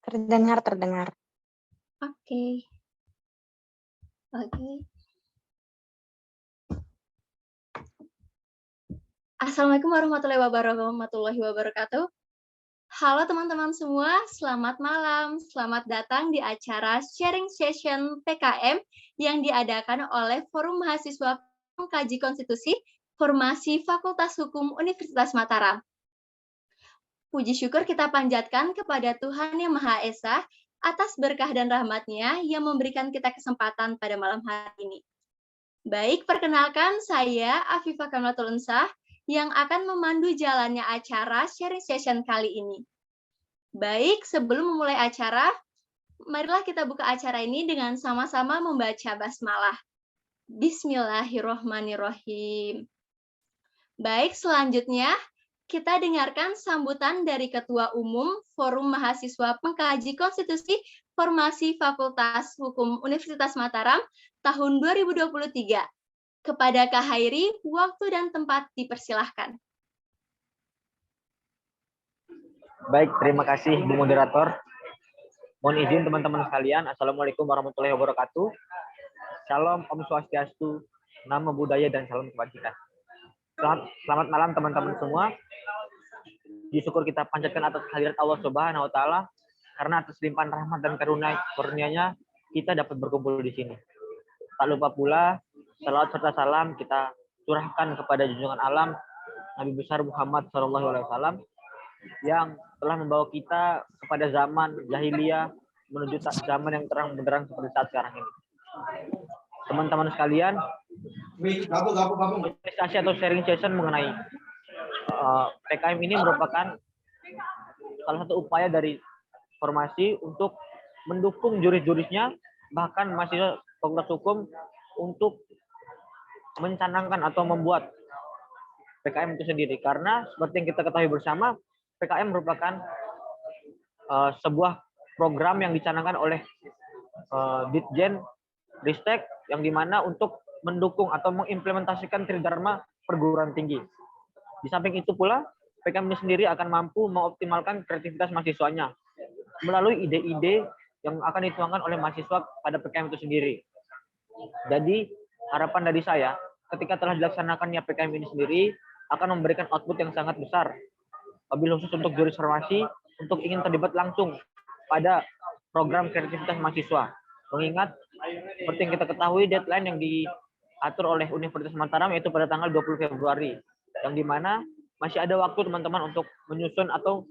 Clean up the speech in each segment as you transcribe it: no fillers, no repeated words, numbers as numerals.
Terdengar, terdengar. Oke. Oke. Assalamualaikum warahmatullahi wabarakatuh. Halo teman-teman semua, selamat malam. Selamat datang di acara sharing session PKM yang diadakan oleh Forum Mahasiswa Pengkaji Konstitusi Formasi Fakultas Hukum Universitas Mataram. Puji syukur kita panjatkan kepada Tuhan Yang Maha Esa atas berkah dan rahmat-Nya yang memberikan kita kesempatan pada malam hari ini. Baik, perkenalkan saya Afifah Kamlatul Unsah yang akan memandu jalannya acara sharing session kali ini. Baik, sebelum memulai acara, marilah kita buka acara ini dengan sama-sama membaca basmalah. Bismillahirrohmanirrohim. Baik, selanjutnya kita dengarkan sambutan dari Ketua Umum Forum Mahasiswa Pengkaji Konstitusi Formasi Fakultas Hukum Universitas Mataram tahun 2023. Kepada Kak Hairi, waktu dan tempat dipersilahkan. Baik, terima kasih Bu Moderator. Mohon izin teman-teman sekalian, Assalamualaikum warahmatullahi wabarakatuh. Shalom, Om Swastiastu, Namo Buddhaya, dan salam kebajikan. Selamat malam teman-teman semua. Syukur kita panjatkan atas hadirat Allah Subhanahu wa Ta'ala, karena atas limpahan rahmat dan karunia-Nya kita dapat berkumpul di sini. Tak lupa pula, salawat serta salam kita curahkan kepada junjungan alam Nabi besar Muhammad SAW yang telah membawa kita kepada zaman jahiliyah menuju zaman yang terang benderang seperti saat sekarang ini. Teman-teman sekalian, diskusi atau sharing session mengenai PKM ini merupakan salah satu upaya dari formasi untuk mendukung juris-jurisnya, bahkan mahasiswa Fakultas Hukum untuk mencanangkan atau membuat PKM itu sendiri. Karena seperti yang kita ketahui bersama, PKM merupakan sebuah program yang dicanangkan oleh Ditjen Ristek, yang dimana untuk mendukung atau mengimplementasikan Tridharma perguruan tinggi. Di samping itu pula, PKM ini sendiri akan mampu mengoptimalkan kreativitas mahasiswanya melalui ide-ide yang akan dituangkan oleh mahasiswa pada PKM itu sendiri. Jadi, harapan dari saya, ketika telah dilaksanakannya PKM ini sendiri, akan memberikan output yang sangat besar. Wabil khusus untuk juris formasi, untuk ingin terlibat langsung pada program kreativitas mahasiswa. Mengingat, seperti yang kita ketahui, deadline yang diatur oleh Universitas Mataram yaitu pada tanggal 20 Februari. Yang dimana masih ada waktu teman-teman untuk menyusun atau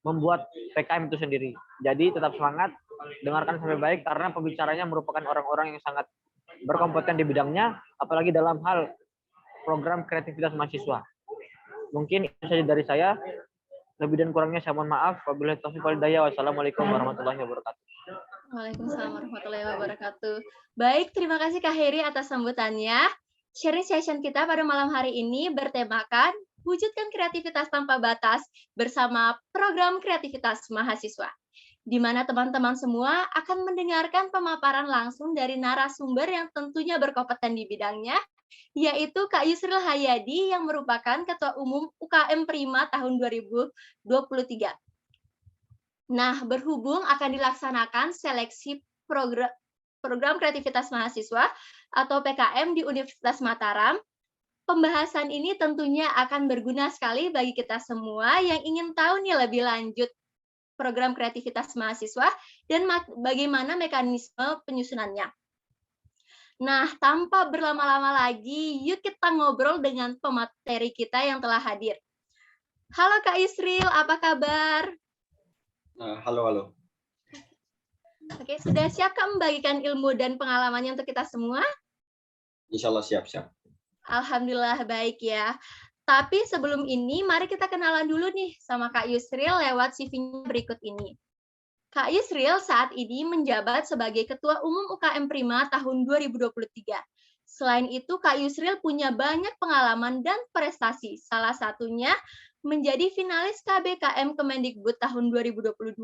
membuat PKM itu sendiri. Jadi tetap semangat, dengarkan sampai baik, karena pembicaranya merupakan orang-orang yang sangat berkompeten di bidangnya, apalagi dalam hal program kreativitas mahasiswa. Mungkin itu saja dari saya. Lebih dan kurangnya saya mohon maaf. Wabillahi taufiq wal hidayah. Wassalamualaikum warahmatullahi wabarakatuh. Waalaikumsalam warahmatullahi wabarakatuh. Baik, terima kasih Kak Heri atas sambutannya. Sharing session kita pada malam hari ini bertemakan wujudkan kreativitas tanpa batas bersama program kreativitas mahasiswa, di mana teman-teman semua akan mendengarkan pemaparan langsung dari narasumber yang tentunya berkompeten di bidangnya, yaitu Kak Yusril Hayadi yang merupakan Ketua Umum UKM Prima tahun 2023. Nah, berhubung akan dilaksanakan seleksi program kreativitas mahasiswa atau PKM di Universitas Mataram, pembahasan ini tentunya akan berguna sekali bagi kita semua yang ingin tahu nih lebih lanjut program kreativitas mahasiswa dan bagaimana mekanisme penyusunannya. Nah, tanpa berlama-lama lagi, yuk kita ngobrol dengan pemateri kita yang telah hadir. Halo Kak Yusril, apa kabar? Halo. Oke, sudah siap Kak membagikan ilmu dan pengalamannya untuk kita semua? Insya Allah siap. Alhamdulillah baik ya. Tapi sebelum ini, mari kita kenalan dulu nih sama Kak Yusril lewat CV-nya berikut ini. Kak Yusril saat ini menjabat sebagai Ketua Umum UKM Prima tahun 2023. Selain itu, Kak Yusril punya banyak pengalaman dan prestasi. Salah satunya menjadi finalis KBKM Kemendikbud tahun 2022,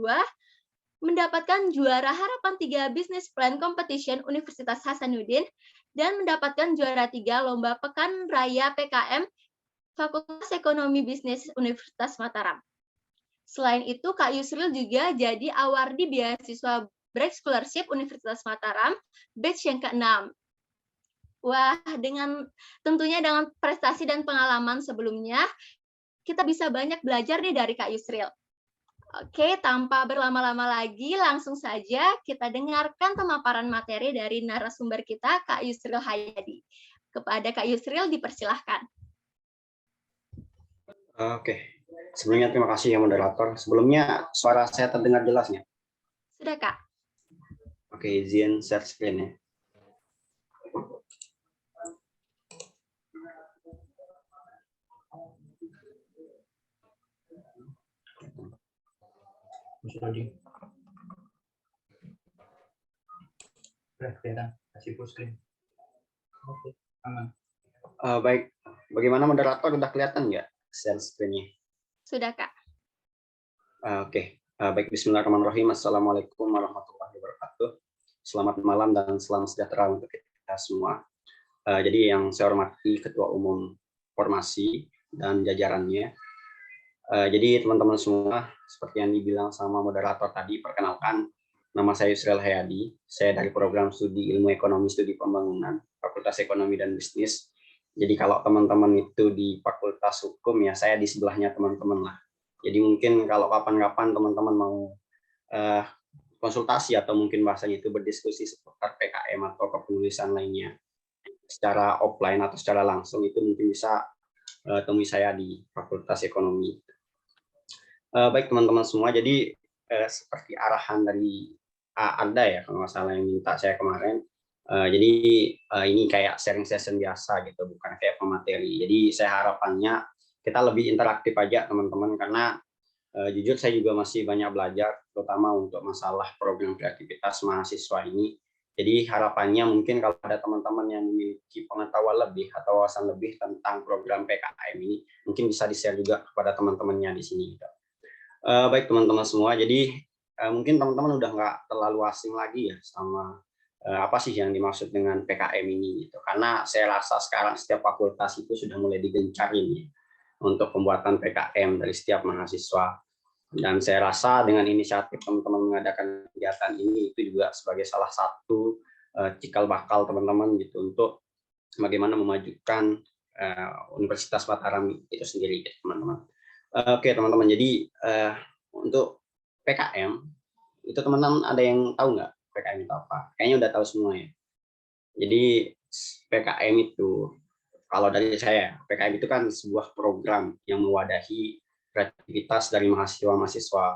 mendapatkan juara Harapan 3 Business Plan Competition Universitas Hasanuddin, dan mendapatkan juara 3 Lomba Pekan Raya PKM Fakultas Ekonomi Bisnis Universitas Mataram. Selain itu, Kak Yusril juga jadi awardi beasiswa Bright Scholarship Universitas Mataram, batch yang ke-6. Wah, tentunya dengan prestasi dan pengalaman sebelumnya, kita bisa banyak belajar nih dari Kak Yusril. Oke, tanpa berlama-lama lagi, langsung saja kita dengarkan pemaparan materi dari narasumber kita, Kak Yusril Hayadi. Kepada Kak Yusril, dipersilahkan. Oke. Sebelumnya terima kasih ya moderator. Sebelumnya suara saya terdengar jelas nggak? Sudah, Kak. Oke, izin share screen ya. Udah kelihatan, kasih full screen. Oke, aman. Baik, bagaimana moderator, udah kelihatan nggak share screen-nya? Sudah, Kak. Oke, baik, bismillahirrahmanirrahim. Assalamualaikum warahmatullahi wabarakatuh. Selamat malam dan salam sejahtera untuk kita semua. Jadi yang saya hormati Ketua Umum Formasi dan jajarannya. Jadi teman-teman semua, seperti yang dibilang sama moderator tadi, perkenalkan, nama saya Yusril Hayadi. Saya dari program studi Ilmu Ekonomi Studi Pembangunan, Fakultas Ekonomi dan Bisnis. Jadi kalau teman-teman itu di Fakultas Hukum, ya saya di sebelahnya teman-teman lah. Jadi mungkin kalau kapan-kapan teman-teman mau konsultasi atau mungkin bahasanya itu berdiskusi seputar PKM atau kepenulisan lainnya, secara offline atau secara langsung, itu mungkin bisa temui saya di Fakultas Ekonomi. Baik teman-teman semua, jadi seperti arahan dari Anda ya, kalau nggak salah yang minta saya kemarin. Jadi ini kayak sharing session biasa gitu, bukan kayak pemateri. Jadi saya harapannya kita lebih interaktif aja teman-teman, karena jujur saya juga masih banyak belajar, terutama untuk masalah program kreativitas mahasiswa ini. Jadi harapannya mungkin kalau ada teman-teman yang memiliki pengetahuan lebih atau wawasan lebih tentang program PKM ini, mungkin bisa di-share juga kepada teman-temannya di sini. Baik teman-teman semua, jadi mungkin teman-teman udah nggak terlalu asing lagi ya sama apa sih yang dimaksud dengan PKM ini gitu. Karena saya rasa sekarang setiap fakultas itu sudah mulai digencarin ya untuk pembuatan PKM dari setiap mahasiswa. Dan saya rasa dengan inisiatif teman-teman mengadakan kegiatan ini itu juga sebagai salah satu cikal bakal teman-teman gitu untuk bagaimana memajukan Universitas Mataram itu sendiri gitu, teman-teman. Oke teman-teman, jadi untuk PKM itu teman-teman ada yang tahu nggak PKM itu apa? Kayaknya udah tahu semua ya. Jadi PKM itu, kalau dari saya, PKM itu kan sebuah program yang mewadahi kreativitas dari mahasiswa-mahasiswa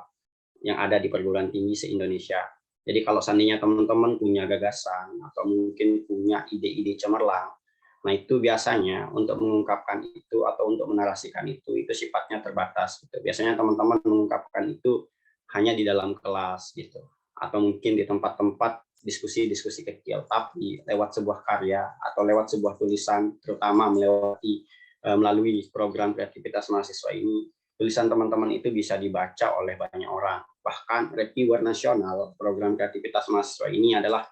yang ada di perguruan tinggi se-Indonesia. Jadi kalau seandainya teman-teman punya gagasan atau mungkin punya ide-ide cemerlang, nah itu biasanya untuk mengungkapkan itu atau untuk menarasikan itu sifatnya terbatas. Gitu. Biasanya teman-teman mengungkapkan itu hanya di dalam kelas gitu, atau mungkin di tempat-tempat diskusi-diskusi kecil. Tapi lewat sebuah karya atau lewat sebuah tulisan, terutama melalui program kreativitas mahasiswa ini, tulisan teman-teman itu bisa dibaca oleh banyak orang. Bahkan reviewer nasional program kreativitas mahasiswa ini adalah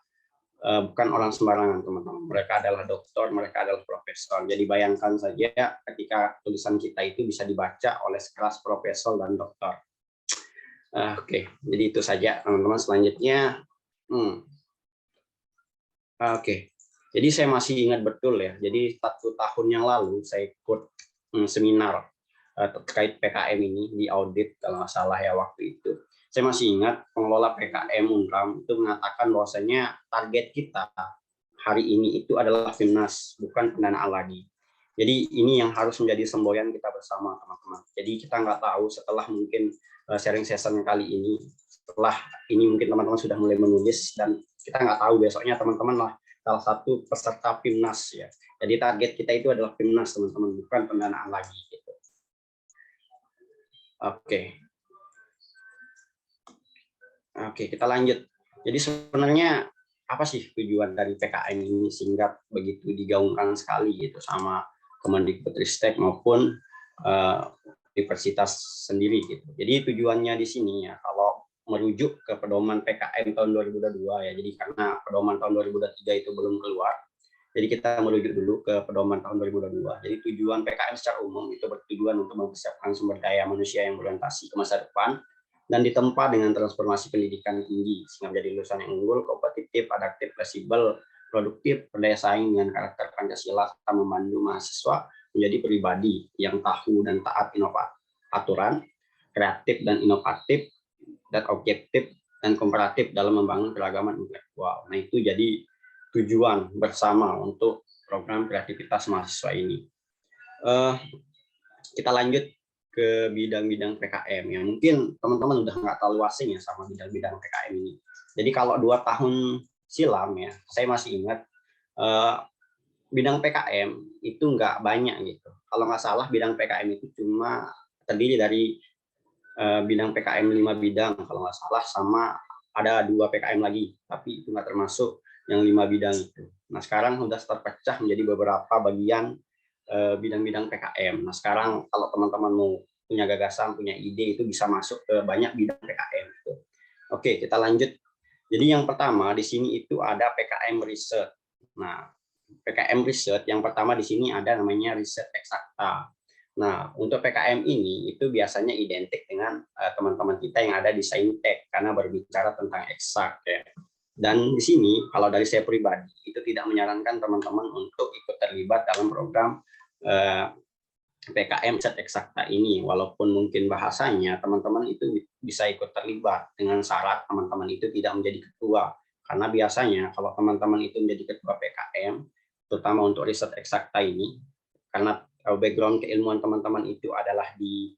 bukan orang sembarangan teman-teman. Mereka adalah doktor, mereka adalah profesor. Jadi bayangkan saja ketika tulisan kita itu bisa dibaca oleh sekelas profesor dan doktor. Oke, jadi itu saja teman-teman. Selanjutnya, oke. Jadi saya masih ingat betul ya. Jadi 1 tahun yang lalu saya ikut seminar terkait PKM ini di audit kalau nggak salah ya waktu itu. Saya masih ingat pengelola PKM Unram itu mengatakan bahwasanya target kita hari ini itu adalah FIMNAS, bukan pendanaan lagi. Jadi ini yang harus menjadi semboyan kita bersama teman-teman. Jadi kita nggak tahu setelah mungkin sharing session kali ini, setelah ini mungkin teman-teman sudah mulai menulis dan kita nggak tahu besoknya teman-teman lah salah satu peserta FIMNAS ya. Jadi target kita itu adalah FIMNAS teman-teman, bukan pendanaan lagi. Gitu. Oke, kita lanjut. Jadi sebenarnya apa sih tujuan dari PKM ini sehingga begitu digaungkan sekali gitu sama Kemendikbudristek maupun universitas sendiri gitu. Jadi tujuannya di sini ya kalau merujuk ke pedoman PKM tahun 2022 ya. Jadi karena pedoman tahun 2023 itu belum keluar. Jadi kita merujuk dulu ke pedoman tahun 2022. Jadi tujuan PKM secara umum itu bertujuan untuk mempersiapkan sumber daya manusia yang berorientasi ke masa depan dan ditempa dengan transformasi pendidikan tinggi sehingga menjadi lulusan yang unggul, kompetitif, adaptif, fleksibel, produktif, berdaya saing dengan karakter Pancasila serta membantu mahasiswa menjadi pribadi yang tahu dan taat aturan, kreatif dan inovatif, dan objektif dan komparatif dalam membangun keragaman intelektual. Nah, itu jadi tujuan bersama untuk program kreativitas mahasiswa ini. Kita lanjut ke bidang-bidang PKM ya. Mungkin teman-teman udah nggak terlalu asing ya sama bidang-bidang PKM ini. Jadi kalau 2 tahun silam ya, saya masih ingat bidang PKM itu nggak banyak gitu. Kalau nggak salah bidang PKM itu cuma terdiri dari bidang PKM 5 bidang kalau nggak salah, sama ada 2 PKM lagi, tapi itu nggak termasuk yang 5 bidang itu. Nah sekarang sudah terpecah menjadi beberapa bagian bidang-bidang PKM. Nah sekarang kalau teman-teman mau punya gagasan, punya ide, itu bisa masuk ke banyak bidang PKM. Gitu. Oke, kita lanjut. Jadi yang pertama di sini itu ada PKM riset. Nah PKM riset yang pertama di sini ada namanya riset eksakta. Nah, untuk PKM ini itu biasanya identik dengan teman-teman kita yang ada di Saintek karena berbicara tentang eksak ya. Dan di sini kalau dari saya pribadi itu tidak menyarankan teman-teman untuk ikut terlibat dalam program PKM riset eksakta ini, walaupun mungkin bahasanya teman-teman itu bisa ikut terlibat dengan syarat teman-teman itu tidak menjadi ketua. Karena biasanya kalau teman-teman itu menjadi ketua PKM, terutama untuk riset eksakta ini, karena background keilmuan teman-teman itu adalah di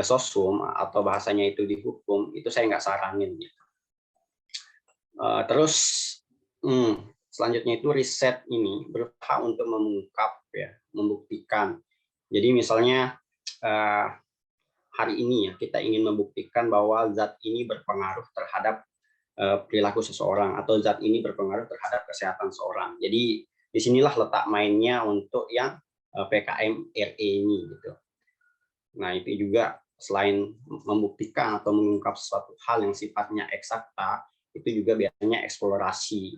sosum atau bahasanya itu di hukum, itu saya nggak saranin gitu. Terus selanjutnya itu riset ini berusaha untuk mengungkap ya, membuktikan. Jadi misalnya hari ini ya kita ingin membuktikan bahwa zat ini berpengaruh terhadap perilaku seseorang atau zat ini berpengaruh terhadap kesehatan seseorang. Jadi disinilah letak mainnya untuk yang PKM RE ini gitu. Nah itu juga selain membuktikan atau mengungkap suatu hal yang sifatnya eksakta, itu juga biasanya eksplorasi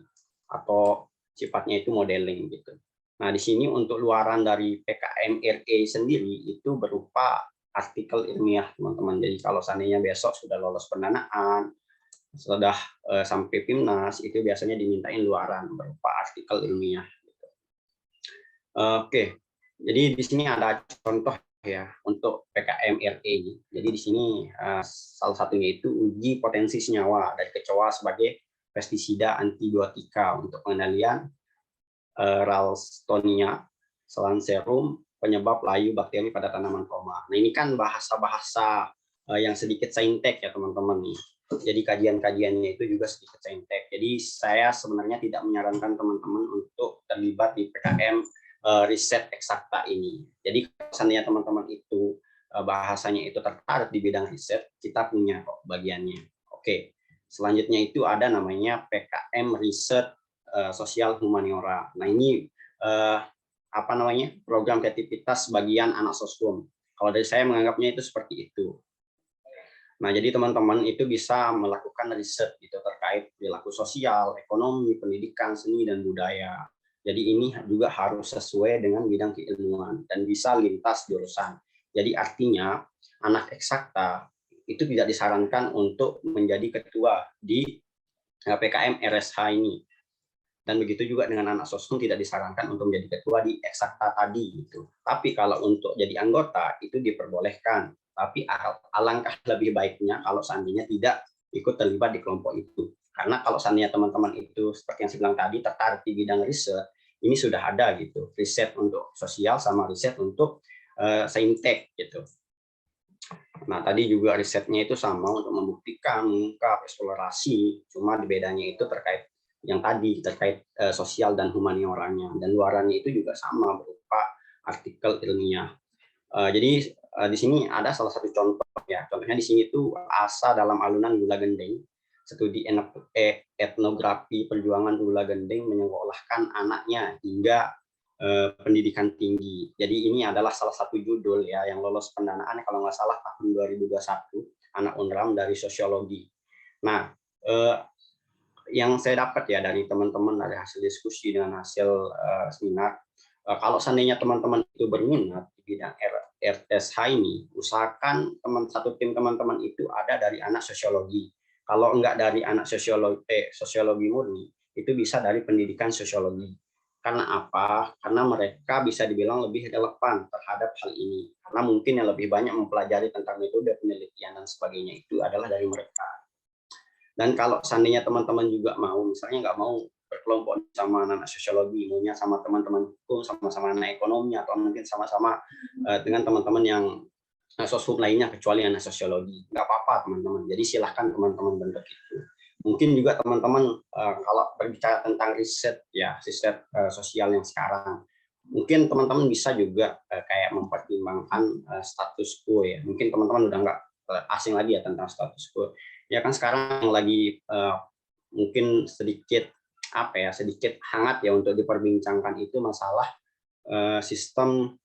atau sifatnya itu modeling gitu. Nah di sini untuk luaran dari PKM RE sendiri itu berupa artikel ilmiah teman-teman. Jadi kalau seandainya besok sudah lolos pendanaan, sudah sampai PIMNAS, itu biasanya dimintain luaran berupa artikel ilmiah. Gitu. Oke. Jadi di sini ada contoh ya untuk PKM RE. Jadi di sini salah satunya itu uji potensi senyawa dari kecoa sebagai pestisida antibiotika untuk pengendalian Ralstonia Lanceolum penyebab layu bakteri pada tanaman tomat. Nah ini kan bahasa-bahasa yang sedikit saintek ya teman-teman nih. Jadi kajian-kajiannya itu juga sedikit saintek. Jadi saya sebenarnya tidak menyarankan teman-teman untuk terlibat di PKM riset eksakta ini. Jadi seandainya teman-teman itu bahasanya itu tertarik di bidang riset, kita punya kok bagiannya. Oke, selanjutnya itu ada namanya PKM riset sosial humaniora. Nah ini apa namanya program kreativitas bagian anak sosum. Kalau dari saya menganggapnya itu seperti itu. Nah jadi teman-teman itu bisa melakukan riset gitu terkait perilaku sosial, ekonomi, pendidikan, seni dan budaya. Jadi ini juga harus sesuai dengan bidang keilmuan dan bisa lintas jurusan. Jadi artinya anak eksakta itu tidak disarankan untuk menjadi ketua di PKM RSH ini. Dan begitu juga dengan anak sosum tidak disarankan untuk menjadi ketua di eksakta tadi gitu. Tapi kalau untuk jadi anggota itu diperbolehkan. Tapi alangkah lebih baiknya kalau seandainya tidak ikut terlibat di kelompok itu. Karena kalau seandainya teman-teman itu seperti yang saya bilang tadi tertarik di bidang riset, ini sudah ada gitu, riset untuk sosial sama riset untuk saintek gitu. Nah tadi juga risetnya itu sama untuk membuktikan, mengungkap, eksplorasi, cuma bedanya itu terkait yang tadi terkait sosial dan humanioranya, dan luarannya itu juga sama berupa artikel ilmiah. Jadi di sini ada salah satu contoh ya, contohnya di sini itu Asa dalam alunan gula gending, studi etnografi perjuangan gula gending menyekolahkan anaknya hingga pendidikan tinggi. Jadi ini adalah salah satu judul ya yang lolos pendanaan kalau nggak salah tahun 2021 anak UNRAM dari sosiologi. Nah yang saya dapat ya dari teman-teman, dari hasil diskusi dengan hasil seminar, kalau seandainya teman-teman itu berminat di bidang RSH ini, usahakan satu tim teman-teman itu ada dari anak sosiologi. Kalau enggak dari anak sosiologi murni, itu bisa dari pendidikan sosiologi. Karena apa? Karena mereka bisa dibilang lebih relevan terhadap hal ini. Karena mungkin yang lebih banyak mempelajari tentang metode penelitian dan sebagainya itu adalah dari mereka. Dan kalau seandainya teman-teman juga mau, misalnya nggak mau berkelompok sama anak sosiologi, maunya sama teman-teman hukum, sama-sama anak ekonomi, atau mungkin sama-sama dengan teman-teman yang sosum lainnya kecuali anak sosiologi, nggak apa-apa teman-teman. Jadi silahkan teman-teman bentuk itu. Mungkin juga teman-teman kalau berbicara tentang riset ya, riset sosial yang sekarang, mungkin teman-teman bisa juga kayak mempertimbangkan status quo ya. Mungkin teman-teman udah nggak asing lagi ya tentang status quo. Ya kan sekarang lagi mungkin sedikit sedikit hangat ya untuk diperbincangkan itu masalah sistem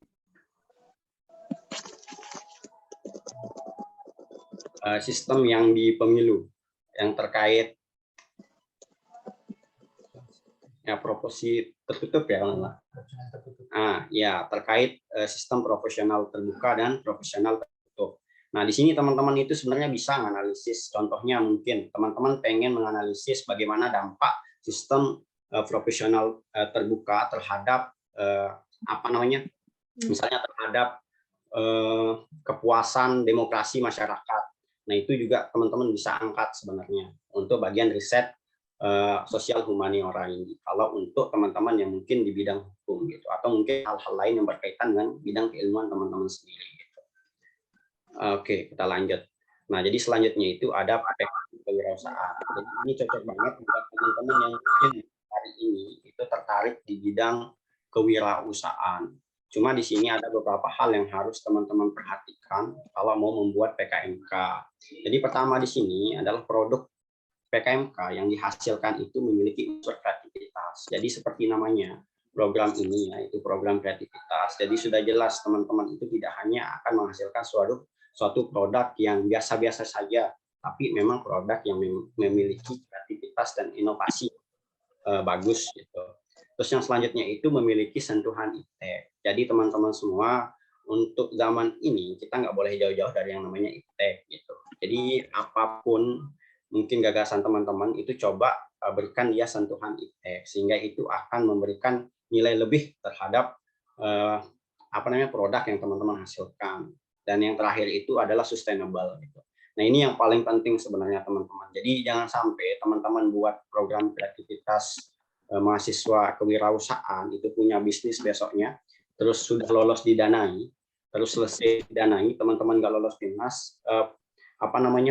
yang di pemilu yang terkait ya proporsi tertutup ya kalau nggak. Ya terkait sistem proporsional terbuka dan proporsional tertutup. Nah di sini teman-teman itu sebenarnya bisa menganalisis. Contohnya mungkin teman-teman pengen menganalisis bagaimana dampak sistem proporsional terbuka terhadap misalnya terhadap kepuasan demokrasi masyarakat. Nah itu juga teman-teman bisa angkat sebenarnya untuk bagian riset sosial humaniora ini. Kalau untuk teman-teman yang mungkin di bidang hukum gitu, atau mungkin hal-hal lain yang berkaitan dengan bidang keilmuan teman-teman sendiri. Gitu. Oke, kita lanjut. Nah jadi selanjutnya itu ada PKM kewirausahaan. Jadi ini cocok banget buat teman-teman yang mungkin hari ini itu tertarik di bidang kewirausahaan. Cuma di sini ada beberapa hal yang harus teman-teman perhatikan kalau mau membuat PKMK. Jadi pertama di sini adalah produk PKMK yang dihasilkan itu memiliki unsur kreativitas. Jadi seperti namanya program ini yaitu program kreativitas. Jadi sudah jelas teman-teman itu tidak hanya akan menghasilkan suatu produk yang biasa-biasa saja, tapi memang produk yang memiliki kreativitas dan inovasi bagus gitu. Terus yang selanjutnya itu memiliki sentuhan iptek. Jadi teman-teman semua untuk zaman ini kita nggak boleh jauh-jauh dari yang namanya iptek gitu. Jadi apapun mungkin gagasan teman-teman itu coba berikan dia sentuhan iptek sehingga itu akan memberikan nilai lebih terhadap produk yang teman-teman hasilkan. Dan yang terakhir itu adalah sustainable gitu. Nah ini yang paling penting sebenarnya teman-teman. Jadi jangan sampai teman-teman buat program kreativitas mahasiswa kewirausahaan itu punya bisnis besoknya, terus sudah lolos didanai, terus selesai didanai, teman-teman nggak lolos timnas,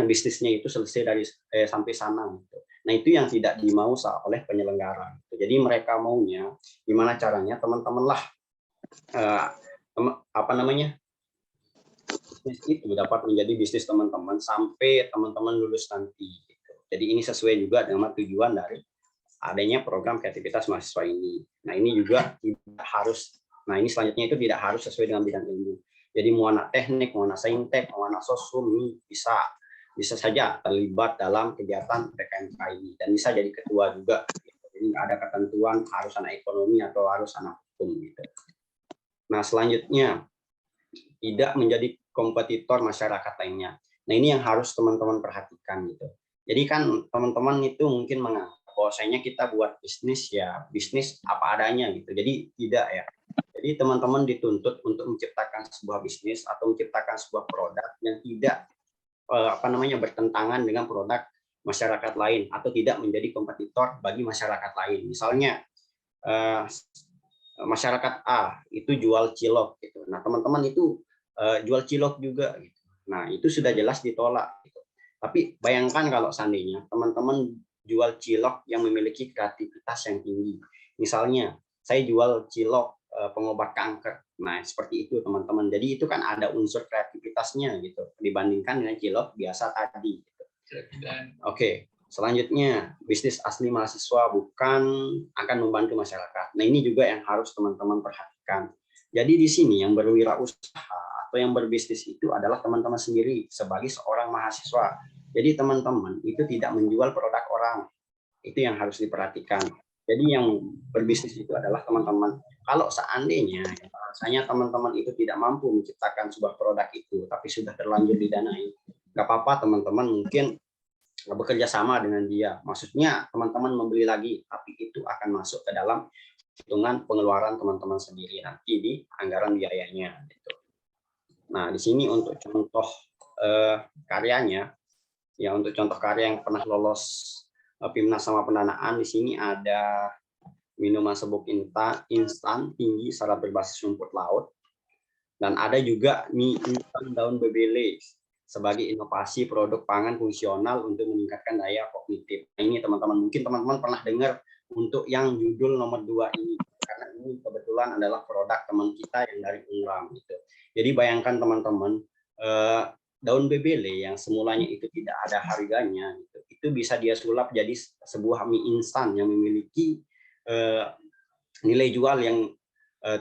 bisnisnya itu selesai dari sampai sana. Gitu. Nah itu yang tidak dimau oleh penyelenggara. Gitu. Jadi mereka maunya gimana caranya teman-teman lah bisnis itu dapat menjadi bisnis teman-teman sampai teman-teman lulus nanti. Gitu. Jadi ini sesuai juga dengan tujuan dari adanya program kreativitas mahasiswa ini. Nah ini juga tidak harus. Nah ini selanjutnya itu tidak harus sesuai dengan bidang ilmu. Jadi mau anak teknik, mau anak saintek, mau anak sosum ini bisa saja terlibat dalam kegiatan PKMK ini dan bisa jadi ketua juga. Jadi nggak ada ketentuan harus anak ekonomi atau harus anak hukum gitu. Nah selanjutnya tidak menjadi kompetitor masyarakat lainnya. Nah ini yang harus teman-teman perhatikan gitu. Jadi kan teman-teman itu mungkin menganggap bahwasanya kita buat bisnis ya bisnis apa adanya gitu. Jadi tidak ya. Jadi teman-teman dituntut untuk menciptakan sebuah bisnis atau menciptakan sebuah produk yang tidak bertentangan dengan produk masyarakat lain atau tidak menjadi kompetitor bagi masyarakat lain. Misalnya masyarakat A itu jual cilok gitu. Nah, teman-teman itu jual cilok juga gitu. Nah, itu sudah jelas ditolak gitu. Tapi bayangkan kalau seandainya teman-teman jual cilok yang memiliki kreativitas yang tinggi. Misalnya, saya jual cilok pengobat kanker. Nah, seperti itu teman-teman. Jadi itu kan ada unsur kreativitasnya gitu dibandingkan dengan cilok biasa tadi. Gitu. Oke, selanjutnya bisnis asli mahasiswa bukan akan membantu masyarakat. Nah, ini juga yang harus teman-teman perhatikan. Jadi di sini yang berwirausaha atau yang berbisnis itu adalah teman-teman sendiri sebagai seorang mahasiswa. Jadi teman-teman itu tidak menjual produk orang. Itu yang harus diperhatikan. Jadi yang berbisnis itu adalah teman-teman. Kalau seandainya rasanya teman-teman itu tidak mampu menciptakan sebuah produk itu, tapi sudah terlanjur didanai, nggak apa-apa teman-teman mungkin bekerja sama dengan dia. Maksudnya teman-teman membeli lagi, tapi itu akan masuk ke dalam hitungan pengeluaran teman-teman sendiri nanti di anggaran biayanya. Gitu. Nah, di sini untuk contoh karyanya, ya untuk contoh karya yang pernah lolos PIMNAS sama pendanaan, di sini ada minuman serbuk instan tinggi serat berbasis rumput laut, dan ada juga mie instan daun bebele sebagai inovasi produk pangan fungsional untuk meningkatkan daya kognitif. Nah, ini teman-teman mungkin teman-teman pernah dengar untuk yang judul nomor 2 ini, karena ini kebetulan adalah produk teman kita yang dari Unram gitu. Jadi bayangkan teman-teman, daun bebele yang semulanya itu tidak ada harganya gitu, itu bisa dia sulap jadi sebuah mie instan yang memiliki nilai jual yang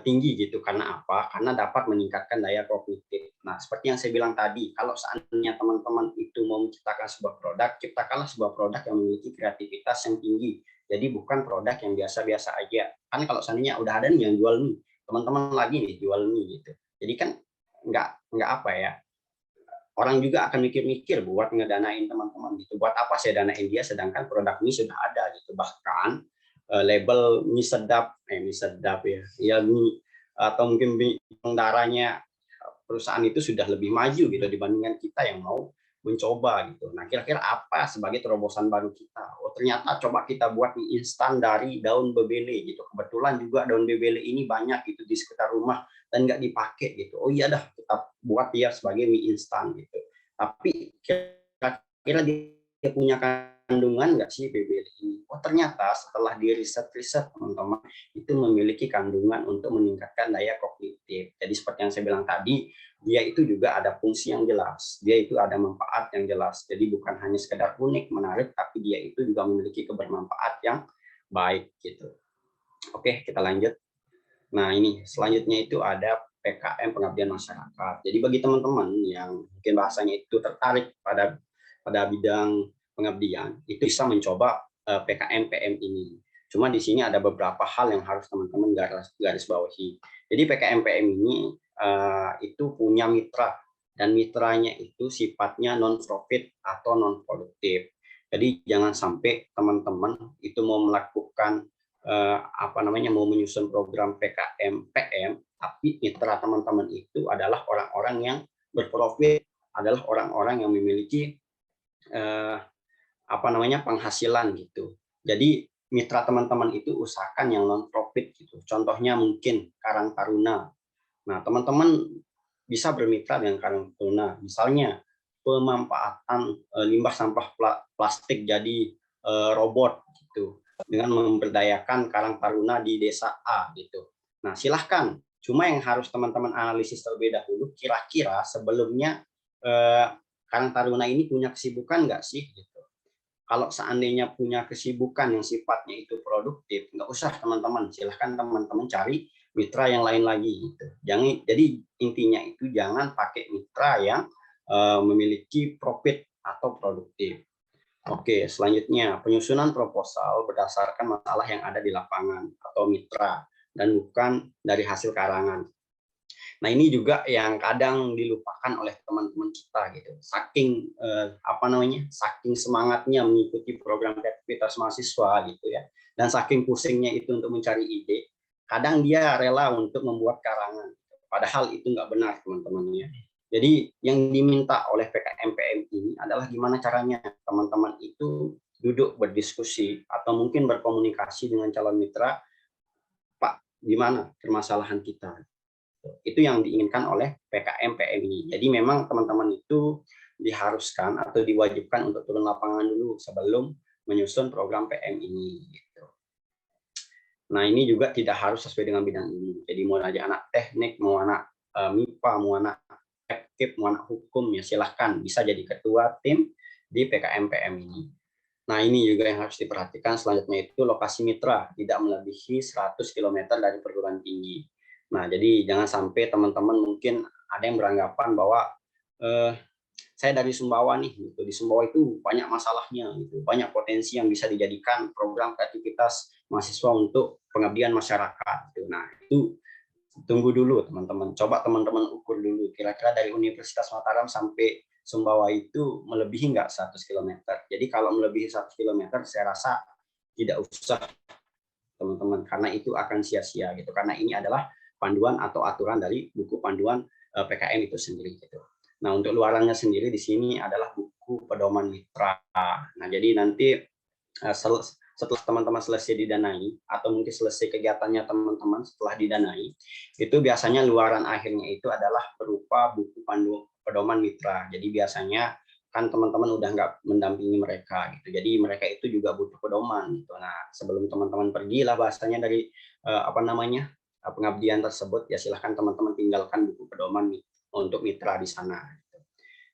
tinggi gitu. Karena apa? Karena dapat meningkatkan daya kognitif. Nah, seperti yang saya bilang tadi, kalau seandainya teman-teman itu mau menciptakan sebuah produk, ciptakanlah sebuah produk yang memiliki kreativitas yang tinggi. Jadi bukan produk yang biasa-biasa aja. Kan kalau seandainya udah ada nih yang jual mie, teman-teman lagi nih jual mie gitu. Jadi kan nggak apa ya, orang juga akan mikir-mikir buat ngedanain teman-teman gitu. Buat apa saya danain dia sedangkan produk mie sudah ada gitu. Bahkan label mie sedap ya mie, atau mungkin mie darahnya perusahaan itu sudah lebih maju gitu dibandingkan kita yang mau mencoba gitu. Nah, kira-kira apa sebagai terobosan baru kita? Oh, ternyata coba kita buat mie instan dari daun bebele gitu. Kebetulan juga daun bebele ini banyak gitu di sekitar rumah dan nggak dipakai gitu. Oh iya dah, kita buat dia sebagai mie instan gitu. Tapi kira-kira dia punya kandungan nggak sih bebele ini? Oh, ternyata setelah di riset teman-teman, itu memiliki kandungan untuk meningkatkan daya kognitif. Jadi seperti yang saya bilang tadi, dia itu juga ada fungsi yang jelas, dia itu ada manfaat yang jelas. Jadi bukan hanya sekedar unik, menarik, tapi dia itu juga memiliki kebermanfaat yang baik gitu. Oke, kita lanjut. Nah, ini selanjutnya itu ada PKM pengabdian masyarakat. Jadi bagi teman-teman yang mungkin bahasanya itu tertarik pada bidang pengabdian, itu bisa mencoba PKM PM ini. Cuma di sini ada beberapa hal yang harus teman-teman garis bawahi. Jadi PKM PM ini itu punya mitra, dan mitranya itu sifatnya non-profit atau non-produktif. Jadi jangan sampai teman-teman itu mau melakukan mau menyusun program PKM PM, tapi mitra teman-teman itu adalah orang-orang yang berprofit, adalah orang-orang yang memiliki penghasilan gitu. Jadi mitra teman-teman itu usahakan yang non-profit gitu. Contohnya mungkin Karang Taruna. Nah, teman-teman bisa bermitra dengan Karang Taruna. Misalnya pemanfaatan limbah sampah plastik jadi robot gitu, dengan memberdayakan Karang Taruna di desa A gitu. Nah, silahkan. Cuma yang harus teman-teman analisis terlebih dahulu, kira-kira sebelumnya Karang Taruna ini punya kesibukan nggak sih? Gitu. Kalau seandainya punya kesibukan yang sifatnya itu produktif, nggak usah teman-teman. Silahkan teman-teman cari mitra yang lain lagi. Gitu. Jadi intinya itu jangan pakai mitra yang memiliki profit atau produktif. Oke, selanjutnya penyusunan proposal berdasarkan masalah yang ada di lapangan atau mitra dan bukan dari hasil karangan. Nah, ini juga yang kadang dilupakan oleh teman-teman kita gitu. Saking saking semangatnya mengikuti program kreativitas mahasiswa gitu ya, dan saking pusingnya itu untuk mencari ide, kadang dia rela untuk membuat karangan. Padahal itu nggak benar, teman-teman ya. Jadi yang diminta oleh PKM PM ini adalah gimana caranya teman-teman itu duduk berdiskusi atau mungkin berkomunikasi dengan calon mitra, Pak, gimana permasalahan kita? Itu yang diinginkan oleh PKM PM ini. Jadi memang teman-teman itu diharuskan atau diwajibkan untuk turun lapangan dulu sebelum menyusun program PM ini. Gitu. Nah, ini juga tidak harus sesuai dengan bidang ilmu. Jadi mau aja anak teknik, mau anak MIPA, mau anak FKIP, mau anak hukum, ya silahkan bisa jadi ketua tim di PKM PM ini. Nah, ini juga yang harus diperhatikan. Selanjutnya itu lokasi mitra tidak melebihi 100 km dari perguruan tinggi. Nah, jadi jangan sampai teman-teman mungkin ada yang beranggapan bahwa saya dari Sumbawa nih, gitu. Di Sumbawa itu banyak masalahnya, gitu. Banyak potensi yang bisa dijadikan program kreativitas mahasiswa untuk pengabdian masyarakat. Gitu. Nah, itu tunggu dulu teman-teman. Coba teman-teman ukur dulu. Kira-kira dari Universitas Mataram sampai Sumbawa itu melebihi nggak 100 km. Jadi kalau melebihi 100 km, saya rasa tidak usah teman-teman, karena itu akan sia-sia gitu. Karena ini adalah panduan atau aturan dari buku panduan PKM itu sendiri gitu. Nah, untuk luarannya sendiri di sini adalah buku pedoman mitra. Nah, jadi nanti setelah teman-teman selesai didanai atau mungkin selesai kegiatannya teman-teman setelah didanai, itu biasanya luaran akhirnya itu adalah berupa buku pandu pedoman mitra. Jadi biasanya kan teman-teman udah nggak mendampingi mereka gitu, jadi mereka itu juga butuh pedoman gitu. Nah, sebelum teman-teman pergi lah bahasanya dari pengabdian tersebut, ya silahkan teman-teman tinggalkan buku pedoman untuk mitra di sana.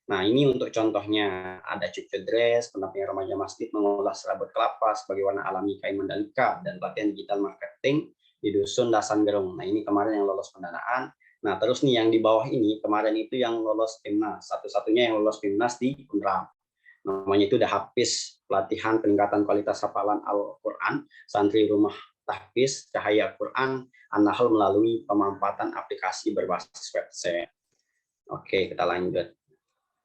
Nah, ini untuk contohnya ada cucu dress, pendampingan remaja masjid mengolah serabut kelapa sebagai warna alami kain Mandalika, dan pelatihan digital marketing di dusun Dasan Gerung. Nah, ini kemarin yang lolos pendanaan. Nah, terus nih yang di bawah ini kemarin itu yang lolos PIMNAS, satu-satunya yang lolos PIMNAS di Unram. Namanya itu udah Hafiz, pelatihan peningkatan kualitas hafalan Al-Quran, santri rumah tahfiz cahaya Quran, An-Nahl melalui pemanfaatan aplikasi berbasis website. Oke, kita lanjut.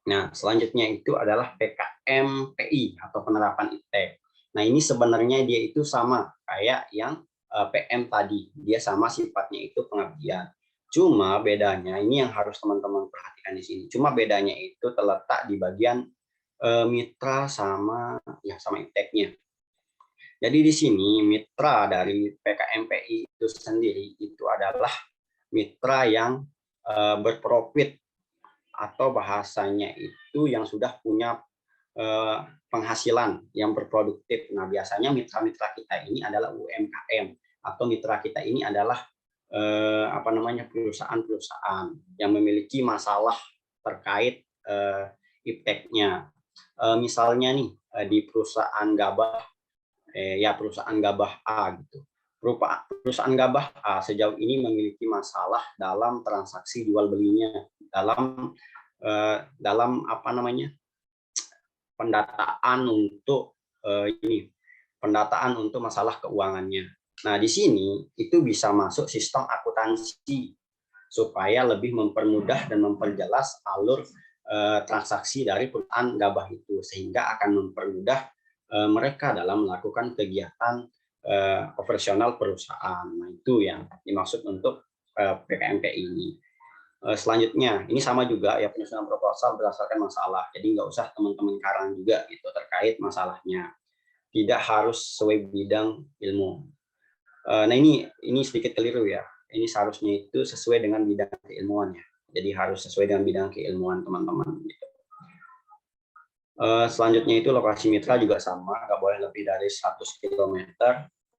Nah, selanjutnya itu adalah PKM PI atau penerapan IPTEK. Nah, ini sebenarnya dia itu sama kayak yang PM tadi. Dia sama sifatnya itu pengabdian. Cuma bedanya, ini yang harus teman-teman perhatikan di sini. Cuma bedanya itu terletak di bagian mitra sama IPTEK-nya. Jadi di sini mitra dari PKM PI itu sendiri itu adalah mitra yang berprofit, atau bahasanya itu yang sudah punya penghasilan yang berproduktif. Nah, biasanya mitra-mitra kita ini adalah UMKM, atau mitra kita ini adalah perusahaan-perusahaan yang memiliki masalah terkait IPTEK-nya. Misalnya nih di perusahaan Gabah, perusahaan Gabah A gitu. Perusahaan Gabah A sejauh ini memiliki masalah dalam transaksi jual belinya, dalam pendataan untuk masalah keuangannya. Nah, di sini itu bisa masuk sistem akuntansi supaya lebih mempermudah dan memperjelas alur transaksi dari perusahaan Gabah itu, sehingga akan mempermudah mereka dalam melakukan kegiatan operasional perusahaan. Nah, itu yang dimaksud untuk PKMPI ini. Selanjutnya, ini sama juga ya, penyusunan proposal berdasarkan masalah. Jadi nggak usah teman-teman karang juga gitu terkait masalahnya. Tidak harus sesuai bidang ilmu. Nah, ini sedikit keliru ya. Ini seharusnya itu sesuai dengan bidang keilmuannya. Jadi harus sesuai dengan bidang keilmuan teman-teman. Gitu. Selanjutnya itu lokasi mitra juga sama, nggak boleh lebih dari 100 km.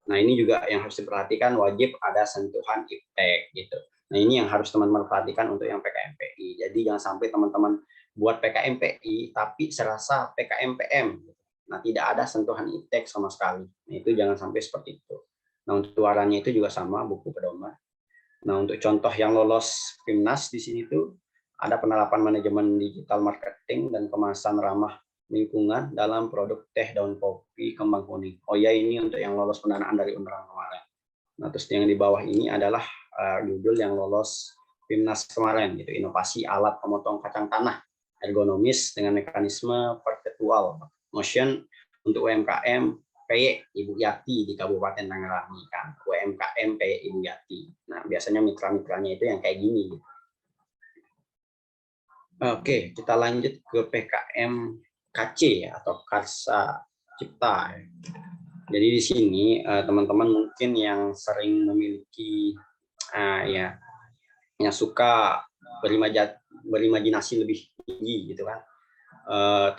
Nah, ini juga yang harus diperhatikan, wajib ada sentuhan IPTEK gitu. Nah, ini yang harus teman-teman perhatikan untuk yang PKMPI. Jadi jangan sampai teman-teman buat PKMPI tapi serasa PKMPM. Nah, tidak ada sentuhan IPTEK sama sekali. Nah, itu jangan sampai seperti itu. Nah, untuk luarannya itu juga sama, buku pedoman. Nah, untuk contoh yang lolos PIMNAS di sini tuh ada penerapan manajemen digital marketing dan kemasan ramah lingkungan dalam produk teh daun kopi kembang kuning. Oh ya, ini untuk yang lolos pendanaan dari Unram kemarin. Nah, terus yang di bawah ini adalah judul yang lolos PIMNAS kemarin, gitu, inovasi alat pemotong kacang tanah ergonomis dengan mekanisme perpetual motion untuk UMKM PY Ibu Yati di Kabupaten Tangerang kan, UMKM PY Ibu Yati. Nah, biasanya mitra-mitranya itu yang kayak gini. Oke, kita lanjut ke PKM KC atau Karsa Cipta. Jadi di sini teman-teman mungkin yang sering memiliki yang suka berimajinasi lebih tinggi gitu kan,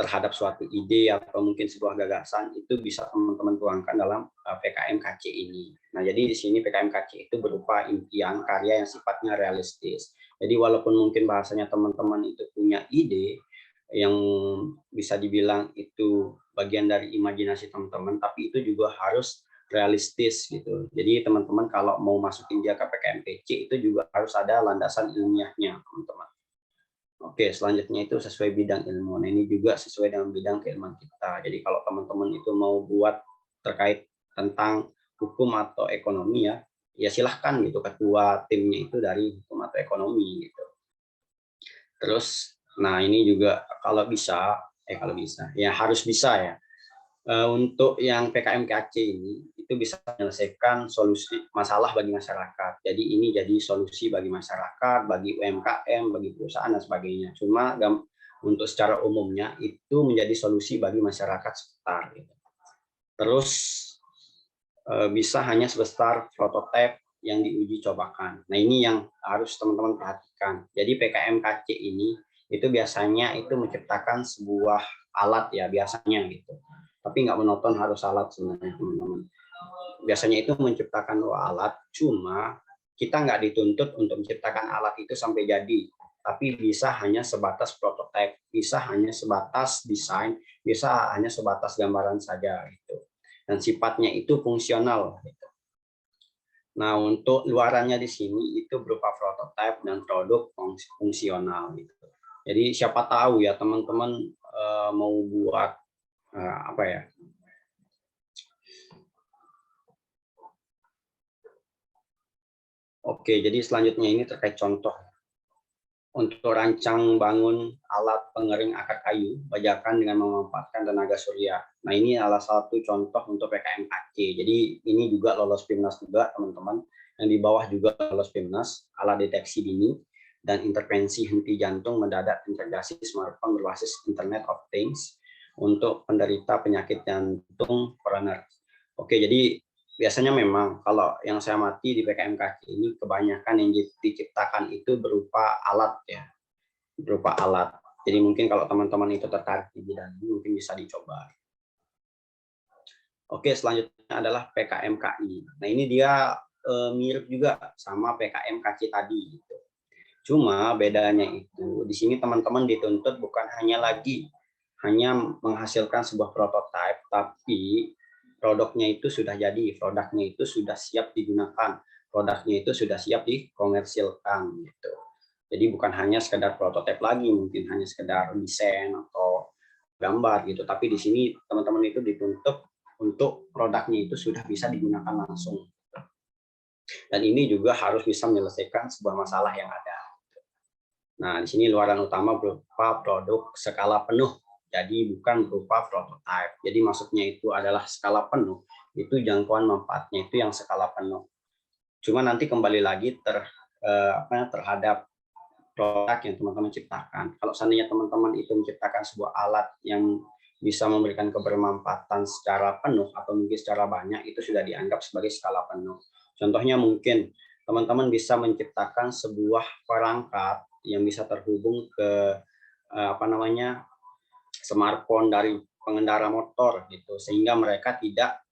terhadap suatu ide atau mungkin sebuah gagasan, itu bisa teman-teman tuangkan dalam PKM KC ini. Nah, jadi di sini PKM KC itu berupa impian karya yang sifatnya realistis. Jadi walaupun mungkin bahasanya teman-teman itu punya ide yang bisa dibilang itu bagian dari imajinasi teman-teman, tapi itu juga harus realistis gitu. Jadi teman-teman kalau mau masukin dia ke PKM KC itu juga harus ada landasan ilmiahnya, teman-teman. Oke, selanjutnya itu sesuai bidang ilmu. Nah, ini juga sesuai dengan bidang keilmuan kita. Jadi kalau teman-teman itu mau buat terkait tentang hukum atau ekonomi ya, ya silahkan gitu, ketua timnya itu dari hukum atau ekonomi gitu. Terus, nah ini juga kalau bisa, ya harus bisa ya. Untuk yang PKM-KC ini itu bisa menyelesaikan solusi masalah bagi masyarakat. Jadi ini jadi solusi bagi masyarakat, bagi UMKM, bagi perusahaan dan sebagainya. Cuma untuk secara umumnya itu menjadi solusi bagi masyarakat sekitar. Gitu. Terus bisa hanya sebesar prototipe yang diuji cobakan. Nah ini yang harus teman-teman perhatikan. Jadi PKM-KC ini itu biasanya itu menciptakan sebuah alat ya biasanya gitu. Tapi nggak monoton harus alat sebenarnya teman-teman. Biasanya itu menciptakan alat, cuma kita nggak dituntut untuk menciptakan alat itu sampai jadi. Tapi bisa hanya sebatas prototipe, bisa hanya sebatas desain, bisa hanya sebatas gambaran saja gitu. Dan sifatnya itu fungsional. Gitu. Nah untuk luarannya di sini itu berupa prototipe dan produk fungsional. Gitu. Jadi siapa tahu ya teman-teman mau buat apa ya? Oke, jadi selanjutnya ini terkait contoh. Untuk rancang bangun alat pengering akar kayu, bajakan dengan memanfaatkan tenaga surya. Nah, ini salah satu contoh untuk PKM-KC. Jadi ini juga lolos PIMNAS juga, teman-teman. Yang di bawah juga lolos PIMNAS, alat deteksi dini, dan intervensi henti jantung mendadak integrasi smartphone berbasis Internet of Things untuk penderita penyakit jantung koroner. Oke, jadi biasanya memang kalau yang saya amati di PKM-KC ini kebanyakan yang diciptakan itu berupa alat ya, berupa alat. Jadi mungkin kalau teman-teman itu tertarik di bidang ini mungkin bisa dicoba. Oke, selanjutnya adalah PKM-KI. Nah ini dia mirip juga sama PKM-KC tadi. Gitu. Cuma bedanya itu di sini teman-teman dituntut bukan hanya menghasilkan sebuah prototipe, tapi produknya itu sudah jadi, produknya itu sudah siap digunakan, produknya itu sudah siap dikomersilkan gitu. Jadi bukan hanya sekedar prototipe lagi, mungkin hanya sekedar desain atau gambar gitu, tapi di sini teman-teman itu dituntut untuk produknya itu sudah bisa digunakan langsung. Dan ini juga harus bisa menyelesaikan sebuah masalah yang ada. Nah, di sini luaran utama berupa produk skala penuh. Jadi bukan berupa prototipe. Jadi maksudnya itu adalah skala penuh. Itu jangkauan manfaatnya itu yang skala penuh. Cuma nanti kembali lagi terhadap produk yang teman-teman ciptakan. Kalau seandainya teman-teman itu menciptakan sebuah alat yang bisa memberikan kebermanfaatan secara penuh atau mungkin secara banyak, itu sudah dianggap sebagai skala penuh. Contohnya mungkin teman-teman bisa menciptakan sebuah perangkat yang bisa terhubung ke smartphone dari pengendara motor gitu, sehingga mereka tidak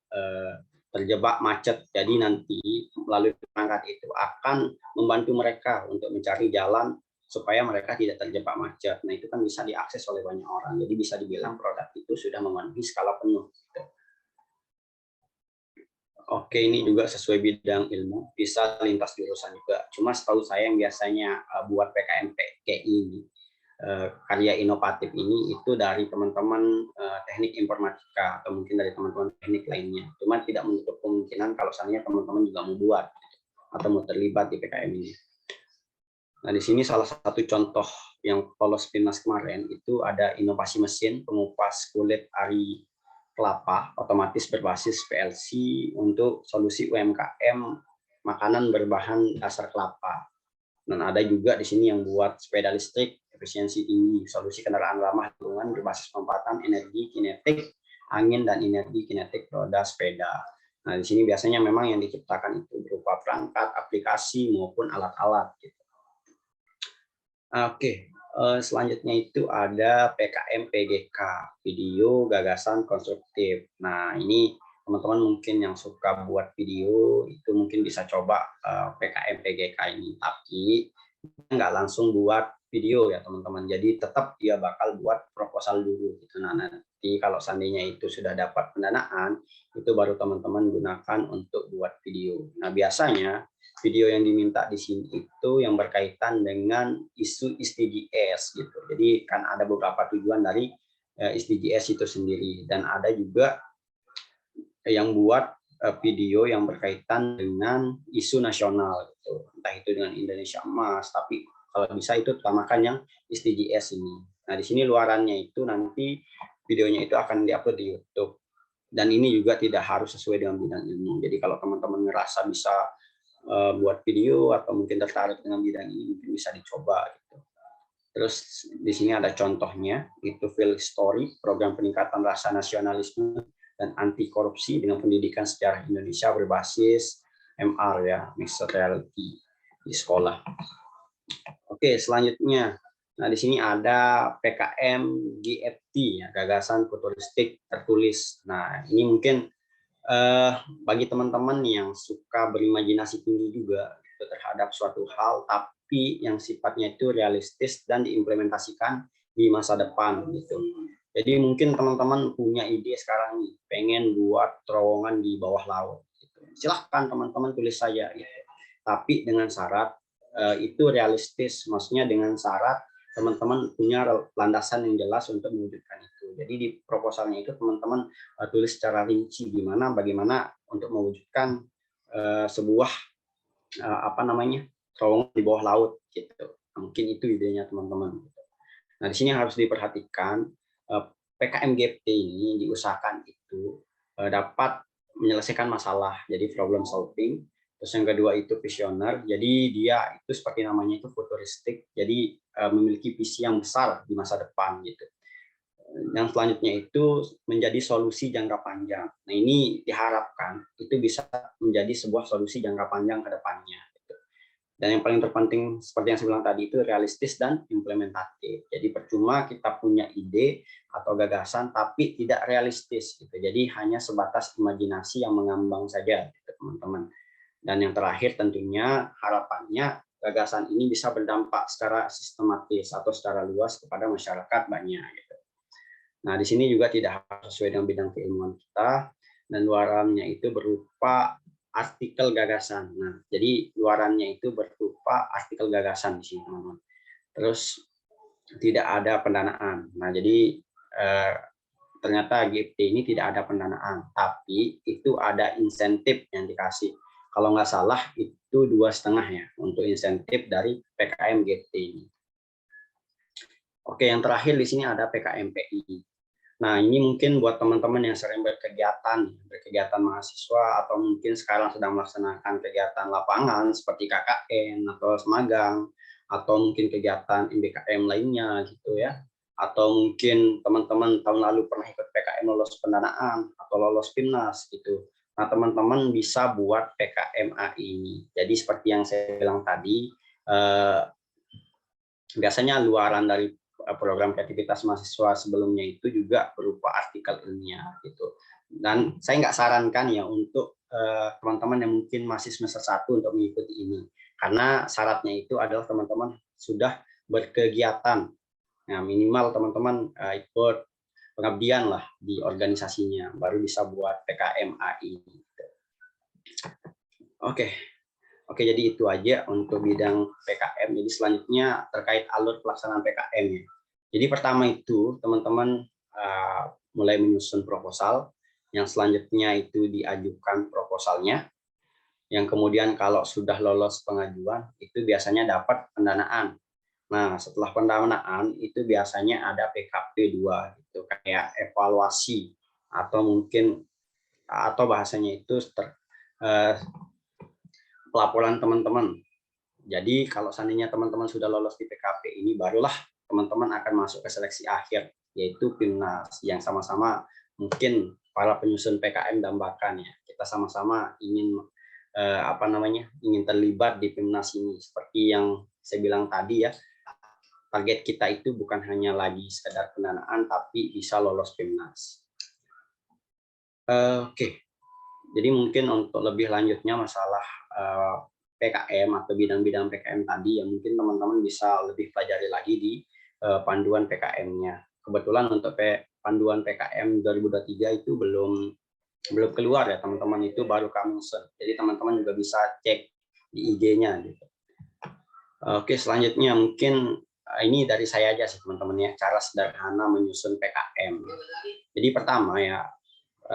terjebak macet. Jadi nanti melalui perangkat itu akan membantu mereka untuk mencari jalan supaya mereka tidak terjebak macet. Nah itu kan bisa diakses oleh banyak orang. Jadi bisa dibilang produk itu sudah memenuhi skala penuh. Gitu. Oke, ini juga sesuai bidang ilmu, bisa lintas jurusan juga. Cuma setahu saya yang biasanya buat PKM-KI ini, karya inovatif ini itu dari teman-teman teknik informatika atau mungkin dari teman-teman teknik lainnya. Cuma tidak menutup kemungkinan kalau misalnya teman-teman juga mau buat atau mau terlibat di PKM ini. Nah, di sini salah satu contoh yang lolos PIMNAS kemarin itu ada inovasi mesin pengupas kulit ari kelapa otomatis berbasis PLC untuk solusi UMKM makanan berbahan dasar kelapa. Dan ada juga di sini yang buat sepeda listrik efisiensi tinggi, solusi kendaraan ramah lingkungan berbasis pemanfaatan energi kinetik angin dan energi kinetik roda sepeda. Nah, di sini biasanya memang yang diciptakan itu berupa perangkat, aplikasi maupun alat-alat. Gitu. Oke, selanjutnya itu ada PKM PGK, video gagasan konstruktif. Nah, ini teman-teman mungkin yang suka buat video itu mungkin bisa coba PKM PGK ini, tapi nggak langsung buat video ya teman-teman. Jadi tetap dia bakal buat proposal dulu gitu. Nah, nanti kalau seandainya itu sudah dapat pendanaan, itu baru teman-teman gunakan untuk buat video. Nah, biasanya video yang diminta di sini itu yang berkaitan dengan isu SDGs gitu. Jadi kan ada beberapa tujuan dari SDGs itu sendiri, dan ada juga yang buat video yang berkaitan dengan isu nasional gitu. Entah itu dengan Indonesia Emas, tapi kalau bisa itu utamakan yang SDGs ini. Nah, di sini luarannya itu nanti videonya itu akan diupload di YouTube. Dan ini juga tidak harus sesuai dengan bidang ilmu. Jadi kalau teman-teman ngerasa bisa buat video atau mungkin tertarik dengan bidang ini, mungkin bisa dicoba gitu. Terus di sini ada contohnya, itu Field Story, program peningkatan rasa nasionalisme dan anti korupsi dengan pendidikan sejarah Indonesia berbasis MR ya, mixed reality di sekolah. Oke, selanjutnya. Nah, di sini ada PKM GFT ya, gagasan futuristik tertulis. Nah, ini mungkin bagi teman-teman yang suka berimajinasi tinggi juga gitu, terhadap suatu hal, tapi yang sifatnya itu realistis dan diimplementasikan di masa depan gitu. Jadi mungkin teman-teman punya ide sekarang nih, pengen buat terowongan di bawah laut. Gitu. Silahkan teman-teman tulis saja, gitu. Tapi dengan syarat itu realistis, maksudnya dengan syarat teman-teman punya landasan yang jelas untuk mewujudkan itu. Jadi di proposalnya itu teman-teman tulis secara rinci bagaimana untuk mewujudkan sebuah terowongan di bawah laut gitu. Mungkin itu idenya teman-teman. Nah, di sini harus diperhatikan PKM GFT ini diusahakan itu dapat menyelesaikan masalah, jadi problem solving. Terus yang kedua itu visioner, jadi dia itu seperti namanya itu futuristik, jadi memiliki visi yang besar di masa depan gitu. Yang selanjutnya itu menjadi solusi jangka panjang. Nah, ini diharapkan itu bisa menjadi sebuah solusi jangka panjang ke depannya. Gitu. Dan yang paling terpenting seperti yang saya bilang tadi itu realistis dan implementatif. Jadi percuma kita punya ide atau gagasan tapi tidak realistis gitu. Jadi hanya sebatas imajinasi yang mengambang saja gitu, teman-teman. Dan yang terakhir tentunya harapannya gagasan ini bisa berdampak secara sistematis atau secara luas kepada masyarakat banyak. Gitu. Nah, di sini juga tidak harus sesuai dengan bidang keilmuan kita, dan luarannya itu berupa artikel gagasan. Nah, jadi luarannya itu berupa artikel gagasan di sini, teman-teman. Terus tidak ada pendanaan. Nah, jadi ternyata GFT ini tidak ada pendanaan, tapi itu ada insentif yang dikasih. Kalau nggak salah itu 2,5 ya untuk insentif dari PKM GFT ini. Oke, yang terakhir di sini ada PKMPI. Nah, ini mungkin buat teman-teman yang sering berkegiatan mahasiswa atau mungkin sekarang sedang melaksanakan kegiatan lapangan seperti KKN atau magang atau mungkin kegiatan MBKM lainnya gitu ya. Atau mungkin teman-teman tahun lalu pernah ikut PKM lolos pendanaan atau lolos PIMNAS gitu. Nah, teman-teman bisa buat PKMAI ini. Jadi seperti yang saya bilang tadi, biasanya luaran dari program kreativitas mahasiswa sebelumnya itu juga berupa artikel ilmiah gitu. Dan saya nggak sarankan ya untuk teman-teman yang mungkin masih semester 1 untuk mengikuti ini. Karena syaratnya itu adalah teman-teman sudah berkegiatan. Nah, minimal teman-teman ikut pengabdian lah di organisasinya, baru bisa buat PKMAI. Oke, jadi itu aja untuk bidang PKM. Jadi selanjutnya terkait alur pelaksanaan PKM. Jadi pertama itu teman-teman mulai menyusun proposal, yang selanjutnya itu diajukan proposalnya, yang kemudian kalau sudah lolos pengajuan itu biasanya dapat pendanaan. Nah, setelah pendanaan itu biasanya ada PKP 2 gitu, kayak evaluasi atau mungkin atau bahasanya itu pelaporan teman-teman. Jadi kalau seandainya teman-teman sudah lolos di PKP ini, barulah teman-teman akan masuk ke seleksi akhir, yaitu PIMNAS, yang sama-sama mungkin para penyusun PKM dambakan ya. Kita sama-sama ingin ingin terlibat di PIMNAS ini. Seperti yang saya bilang tadi ya, target kita itu bukan hanya lagi sekedar pendanaan, tapi bisa lolos PIMNAS. Oke. Jadi mungkin untuk lebih lanjutnya masalah PKM atau bidang-bidang PKM tadi, yang mungkin teman-teman bisa lebih pelajari lagi di panduan PKM-nya. Kebetulan untuk panduan PKM 2023 itu belum keluar ya teman-teman, itu baru kami. Jadi teman-teman juga bisa cek di IG-nya gitu. Oke, selanjutnya mungkin ini dari saya aja sih teman-teman ya, cara sederhana menyusun PKM. Jadi pertama ya,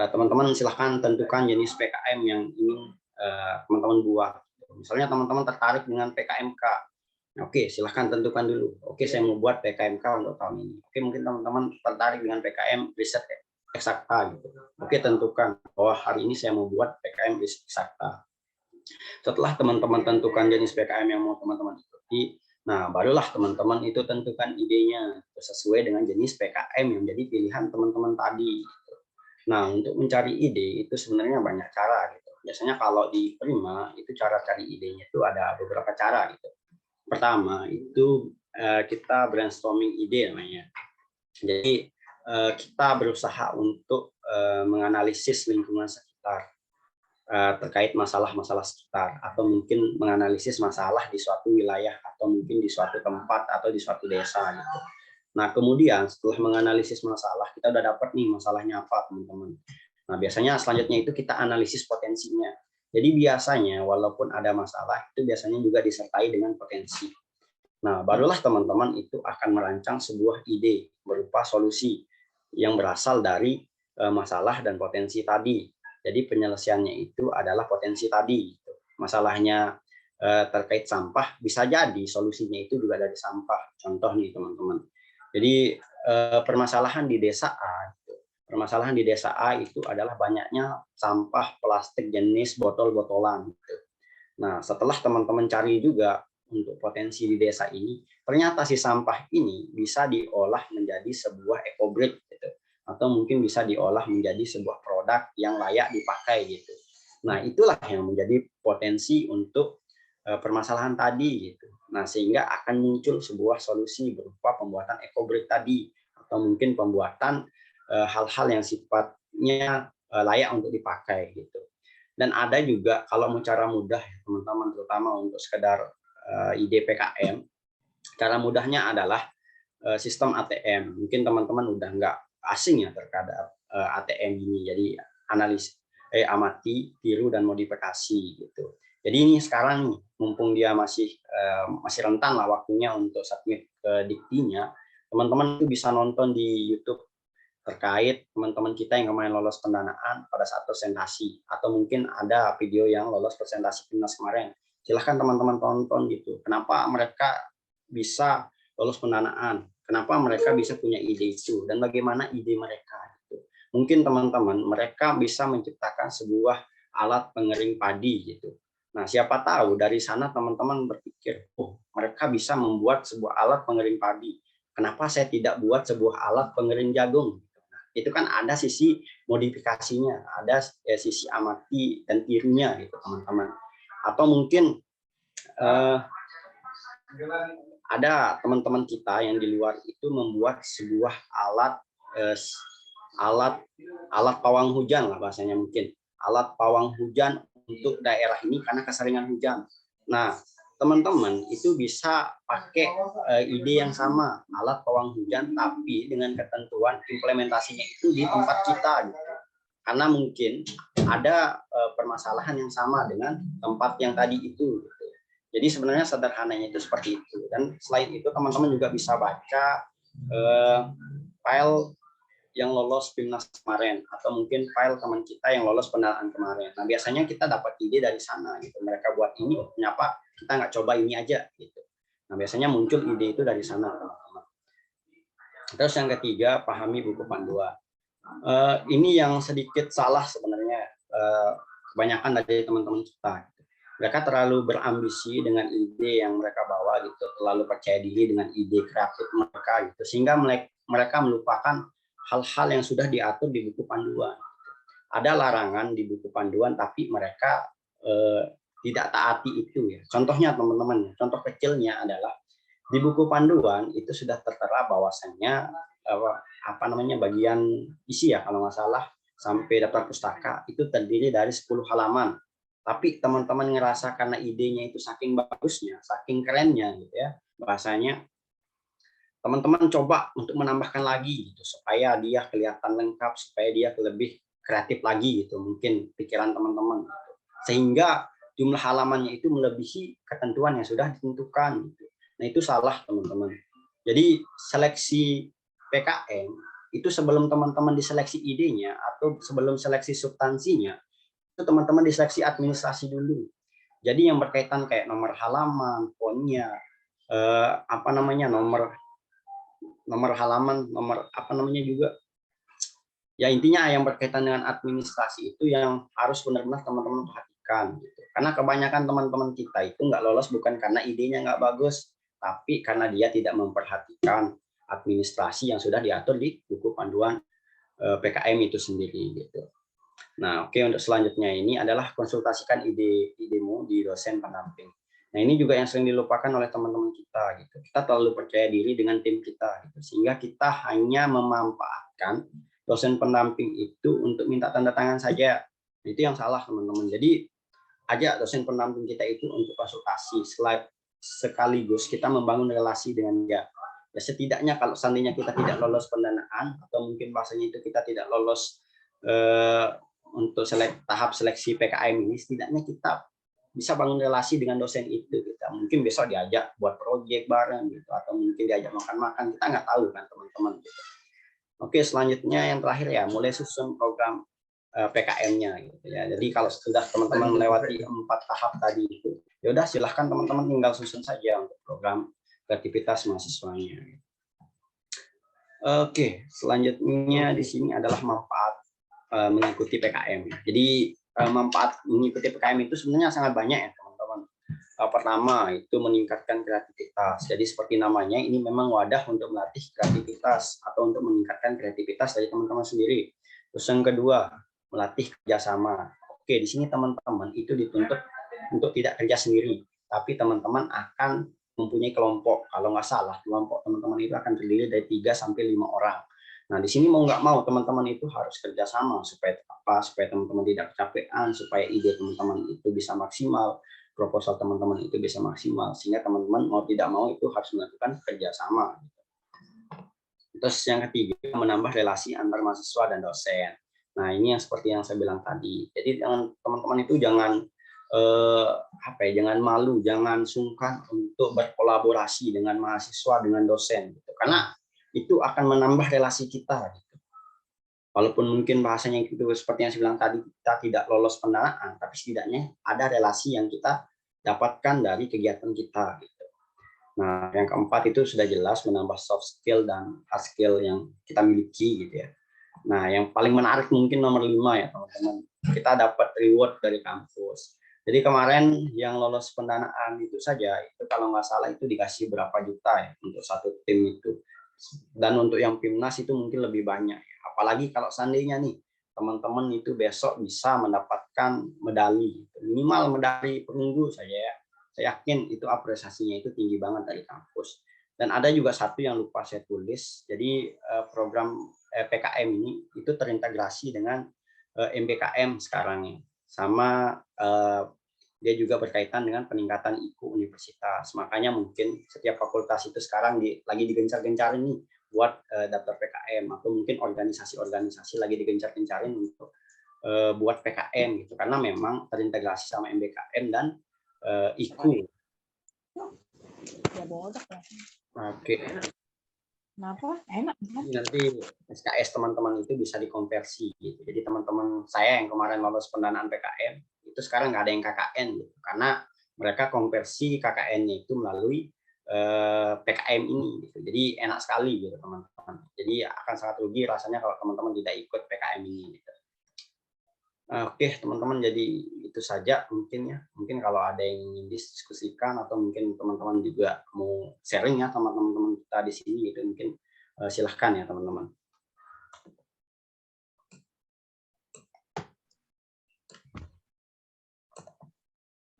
teman-teman silahkan tentukan jenis PKM yang ingin teman-teman buat. Misalnya teman-teman tertarik dengan PKMK. Oke, silahkan tentukan dulu. Oke, saya mau buat PKMK untuk tahun ini. Oke, mungkin teman-teman tertarik dengan PKM riset eksakta gitu. Oke, tentukan bahwa hari ini saya mau buat PKM riset eksakta. Setelah teman-teman tentukan jenis PKM yang mau teman-teman ikuti, nah barulah teman-teman itu tentukan idenya sesuai dengan jenis PKM yang jadi pilihan teman-teman tadi. Nah, untuk mencari ide itu sebenarnya banyak cara gitu. Biasanya kalau di Prima itu cara cari idenya itu ada beberapa cara gitu. Pertama itu kita brainstorming ide namanya. Jadi kita berusaha untuk menganalisis lingkungan sekitar terkait masalah-masalah sekitar, atau mungkin menganalisis masalah di suatu wilayah atau mungkin di suatu tempat atau di suatu desa gitu. Nah, kemudian setelah menganalisis masalah, kita udah dapat nih masalahnya apa, teman-teman. Nah, biasanya selanjutnya itu kita analisis potensinya. Jadi biasanya walaupun ada masalah, itu biasanya juga disertai dengan potensi. Nah, barulah teman-teman itu akan merancang sebuah ide berupa solusi yang berasal dari masalah dan potensi tadi. Jadi penyelesaiannya itu adalah potensi tadi. Masalahnya terkait sampah, bisa jadi solusinya itu juga dari sampah. Contoh nih teman-teman. Jadi permasalahan di desa A itu adalah banyaknya sampah plastik jenis botol-botolan. Nah, setelah teman-teman cari juga untuk potensi di desa ini, ternyata si sampah ini bisa diolah menjadi sebuah eco-brick gitu, atau mungkin bisa diolah menjadi sebuah produk yang layak dipakai gitu. Nah, itulah yang menjadi potensi untuk permasalahan tadi gitu. Nah, sehingga akan muncul sebuah solusi berupa pembuatan eco-brick tadi, atau mungkin pembuatan hal-hal yang sifatnya layak untuk dipakai gitu. Dan ada juga kalau mau cara mudah teman-teman, terutama untuk sekedar ide PKM, cara mudahnya adalah sistem ATM. Mungkin teman-teman udah nggak asing ya terhadap ATM ini. Jadi amati, tiru, dan modifikasi gitu. Jadi ini sekarang nih, mumpung dia masih rentan lah waktunya untuk submit ke Diktinya, teman-teman itu bisa nonton di YouTube terkait teman-teman kita yang kemarin lolos pendanaan pada saat presentasi, atau mungkin ada video yang lolos presentasi PIMNAS kemarin. Silahkan teman-teman tonton gitu. Kenapa mereka bisa lolos pendanaan? Kenapa mereka bisa punya ide itu? Dan bagaimana ide mereka? Gitu. Mungkin teman-teman mereka bisa menciptakan sebuah alat pengering padi gitu. Nah, siapa tahu dari sana teman-teman berpikir, oh mereka bisa membuat sebuah alat pengering padi. Kenapa saya tidak buat sebuah alat pengering jagung? Nah, itu kan ada sisi modifikasinya, ada sisi amati dan tirunya gitu teman-teman. Atau mungkin ada teman-teman kita yang di luar itu membuat sebuah alat pawang hujan lah bahasanya, mungkin alat pawang hujan untuk daerah ini karena keseringan hujan. Nah, teman-teman itu bisa pakai ide yang sama, alat pawang hujan, tapi dengan ketentuan implementasinya itu di tempat kita gitu. Karena mungkin ada permasalahan yang sama dengan tempat yang tadi itu gitu. Jadi sebenarnya sederhananya itu seperti itu. Dan selain itu teman-teman juga bisa baca file yang lolos PIMNAS kemarin, atau mungkin file teman kita yang lolos pendanaan kemarin. Nah, biasanya kita dapat ide dari sana gitu. Mereka buat ini, kenapa kita nggak coba ini aja gitu. Nah, biasanya muncul ide itu dari sana, teman-teman. Terus yang ketiga, pahami buku panduan. Ini yang sedikit salah sebenarnya kebanyakan dari teman-teman kita. Mereka terlalu berambisi dengan ide yang mereka bawa gitu, terlalu percaya diri dengan ide kreatif mereka gitu, sehingga mereka melupakan hal-hal yang sudah diatur di buku panduan. Ada larangan di buku panduan, tapi mereka tidak taati itu ya. Contohnya teman-teman, contoh kecilnya adalah di buku panduan itu sudah tertera bahwasannya bagian isi ya kalau nggak salah sampai daftar pustaka itu terdiri dari 10 halaman. Tapi teman-teman ngerasa karena idenya itu saking bagusnya, saking kerennya gitu ya, bahasanya teman-teman coba untuk menambahkan lagi gitu supaya dia kelihatan lengkap, supaya dia lebih kreatif lagi gitu, mungkin pikiran teman-teman gitu. Sehingga jumlah halamannya itu melebihi ketentuan yang sudah ditentukan. Gitu. Nah itu salah teman-teman. Jadi seleksi PKM itu sebelum teman-teman diseleksi idenya atau sebelum seleksi substansinya, itu teman-teman diseleksi administrasi dulu. Jadi yang berkaitan kayak nomor halaman, fontnya, nomor halaman, juga. Ya intinya yang berkaitan dengan administrasi itu yang harus benar-benar teman-teman perhatikan. Gitu. Karena kebanyakan teman-teman kita itu nggak lolos bukan karena idenya nggak bagus, tapi karena dia tidak memperhatikan administrasi yang sudah diatur di buku panduan PKM itu sendiri. Gitu. Nah, oke, untuk selanjutnya ini adalah konsultasikan idemu di dosen pendamping. Nah, ini juga yang sering dilupakan oleh teman-teman kita. Gitu. Kita terlalu percaya diri dengan tim kita, gitu. Sehingga kita hanya memanfaatkan dosen pendamping itu untuk minta tanda tangan saja. Itu yang salah, teman-teman. Jadi, ajak dosen pendamping kita itu untuk konsultasi. Sekaligus kita membangun relasi dengan dia. Ya, setidaknya kalau seandainya kita tidak lolos pendanaan, atau mungkin bahasanya itu kita tidak lolos untuk tahap seleksi PKM ini, setidaknya kita bisa bangun relasi dengan dosen itu. Kita mungkin besok diajak buat proyek bareng, gitu, atau mungkin diajak makan-makan, kita nggak tahu kan teman-teman. Gitu. Oke, selanjutnya yang terakhir ya, mulai susun program PKM-nya. Gitu ya. Jadi kalau sudah teman-teman melewati 4 tahap tadi itu, ya udah silahkan teman-teman tinggal susun saja untuk program kreativitas mahasiswanya. Oke, selanjutnya di sini adalah manfaat mengikuti PKM. Jadi manfaat mengikuti PKM itu sebenarnya sangat banyak ya teman-teman. Pertama itu meningkatkan kreativitas. Jadi seperti namanya ini memang wadah untuk melatih kreativitas atau untuk meningkatkan kreativitas dari teman-teman sendiri. Terus yang kedua melatih kerjasama. Oke, di sini teman-teman itu dituntut untuk tidak kerja sendiri, tapi teman-teman akan mempunyai kelompok. Kalau nggak salah kelompok teman-teman itu akan terdiri dari 3 sampai 5 orang. Nah, di sini mau nggak mau teman-teman itu harus kerjasama supaya apa? Supaya teman-teman tidak kecapean, supaya ide teman-teman itu bisa maksimal, proposal teman-teman itu bisa maksimal, sehingga teman-teman mau tidak mau itu harus melakukan kerjasama. Terus yang ketiga menambah relasi antar mahasiswa dan dosen. Nah, ini yang seperti yang saya bilang tadi. Jadi teman-teman itu jangan jangan malu, jangan sungkan untuk berkolaborasi dengan mahasiswa, dengan dosen, gitu. Karena itu akan menambah relasi kita. Gitu. Walaupun mungkin bahasanya itu seperti yang saya bilang tadi, kita tidak lolos pendanaan, tapi setidaknya ada relasi yang kita dapatkan dari kegiatan kita. Gitu. Nah, yang keempat itu sudah jelas menambah soft skill dan hard skill yang kita miliki. Gitu ya. Nah, yang paling menarik mungkin nomor 5 ya teman-teman. Kita dapat reward dari kampus. Jadi kemarin yang lolos pendanaan itu saja, itu kalau nggak salah itu dikasih berapa juta ya untuk satu tim itu. Dan untuk yang PIMNAS itu mungkin lebih banyak. Apalagi kalau seandainya nih teman-teman itu besok bisa mendapatkan medali, minimal medali perunggu saja ya. Saya yakin itu apresiasinya itu tinggi banget dari kampus. Dan ada juga satu yang lupa saya tulis. Jadi program PKM ini itu terintegrasi dengan MBKM sekarang ya. Sama dia juga berkaitan dengan peningkatan IQ universitas. Makanya mungkin setiap fakultas itu sekarang lagi digencar-gencarin nih buat daftar PKM, atau mungkin organisasi-organisasi lagi digencar-gencarin untuk buat PKM gitu, karena memang terintegrasi sama MBKM dan IQ. Oke. Kenapa? Enak. Nanti SKS teman-teman itu bisa dikonversi gitu. Jadi teman-teman saya yang kemarin lolos pendanaan PKM itu sekarang nggak ada yang KKN gitu, karena mereka konversi KKN-nya itu melalui PKM ini gitu. Jadi enak sekali gitu teman-teman. Jadi akan sangat rugi rasanya kalau teman-teman tidak ikut PKM ini gitu. Oke teman-teman, jadi itu saja mungkin ya. Mungkin kalau ada yang ingin didiskusikan atau mungkin teman-teman juga mau sharing ya teman-teman kita di sini gitu, mungkin silahkan ya teman-teman.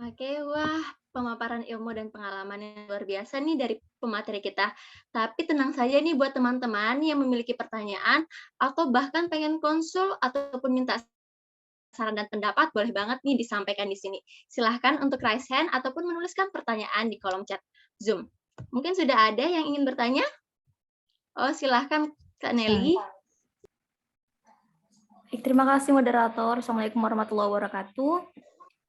Oke, wah pemaparan ilmu dan pengalaman yang luar biasa nih dari pemateri kita. Tapi tenang saja nih buat teman-teman yang memiliki pertanyaan atau bahkan pengen konsul ataupun minta saran dan pendapat, boleh banget nih disampaikan di sini. Silahkan untuk raise hand ataupun menuliskan pertanyaan di kolom chat Zoom. Mungkin sudah ada yang ingin bertanya? Oh, silahkan Kak Nelly. Terima kasih moderator. Assalamualaikum warahmatullahi wabarakatuh.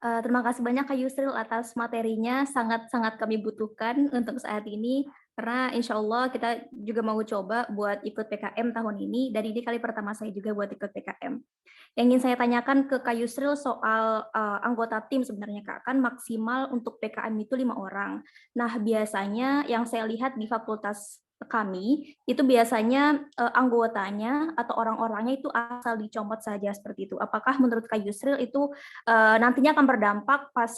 Terima kasih banyak Kak Yusril atas materinya, sangat-sangat kami butuhkan untuk saat ini, karena insya Allah kita juga mau coba buat ikut PKM tahun ini, dan ini kali pertama saya juga buat ikut PKM. Yang ingin saya tanyakan ke Kak Yusril soal anggota tim sebenarnya Kak, kan maksimal untuk PKM itu 5 orang. Nah biasanya yang saya lihat di fakultas kami, itu biasanya anggotanya atau orang-orangnya itu asal dicomot saja seperti itu. Apakah menurut Kak Yusril itu nantinya akan berdampak pas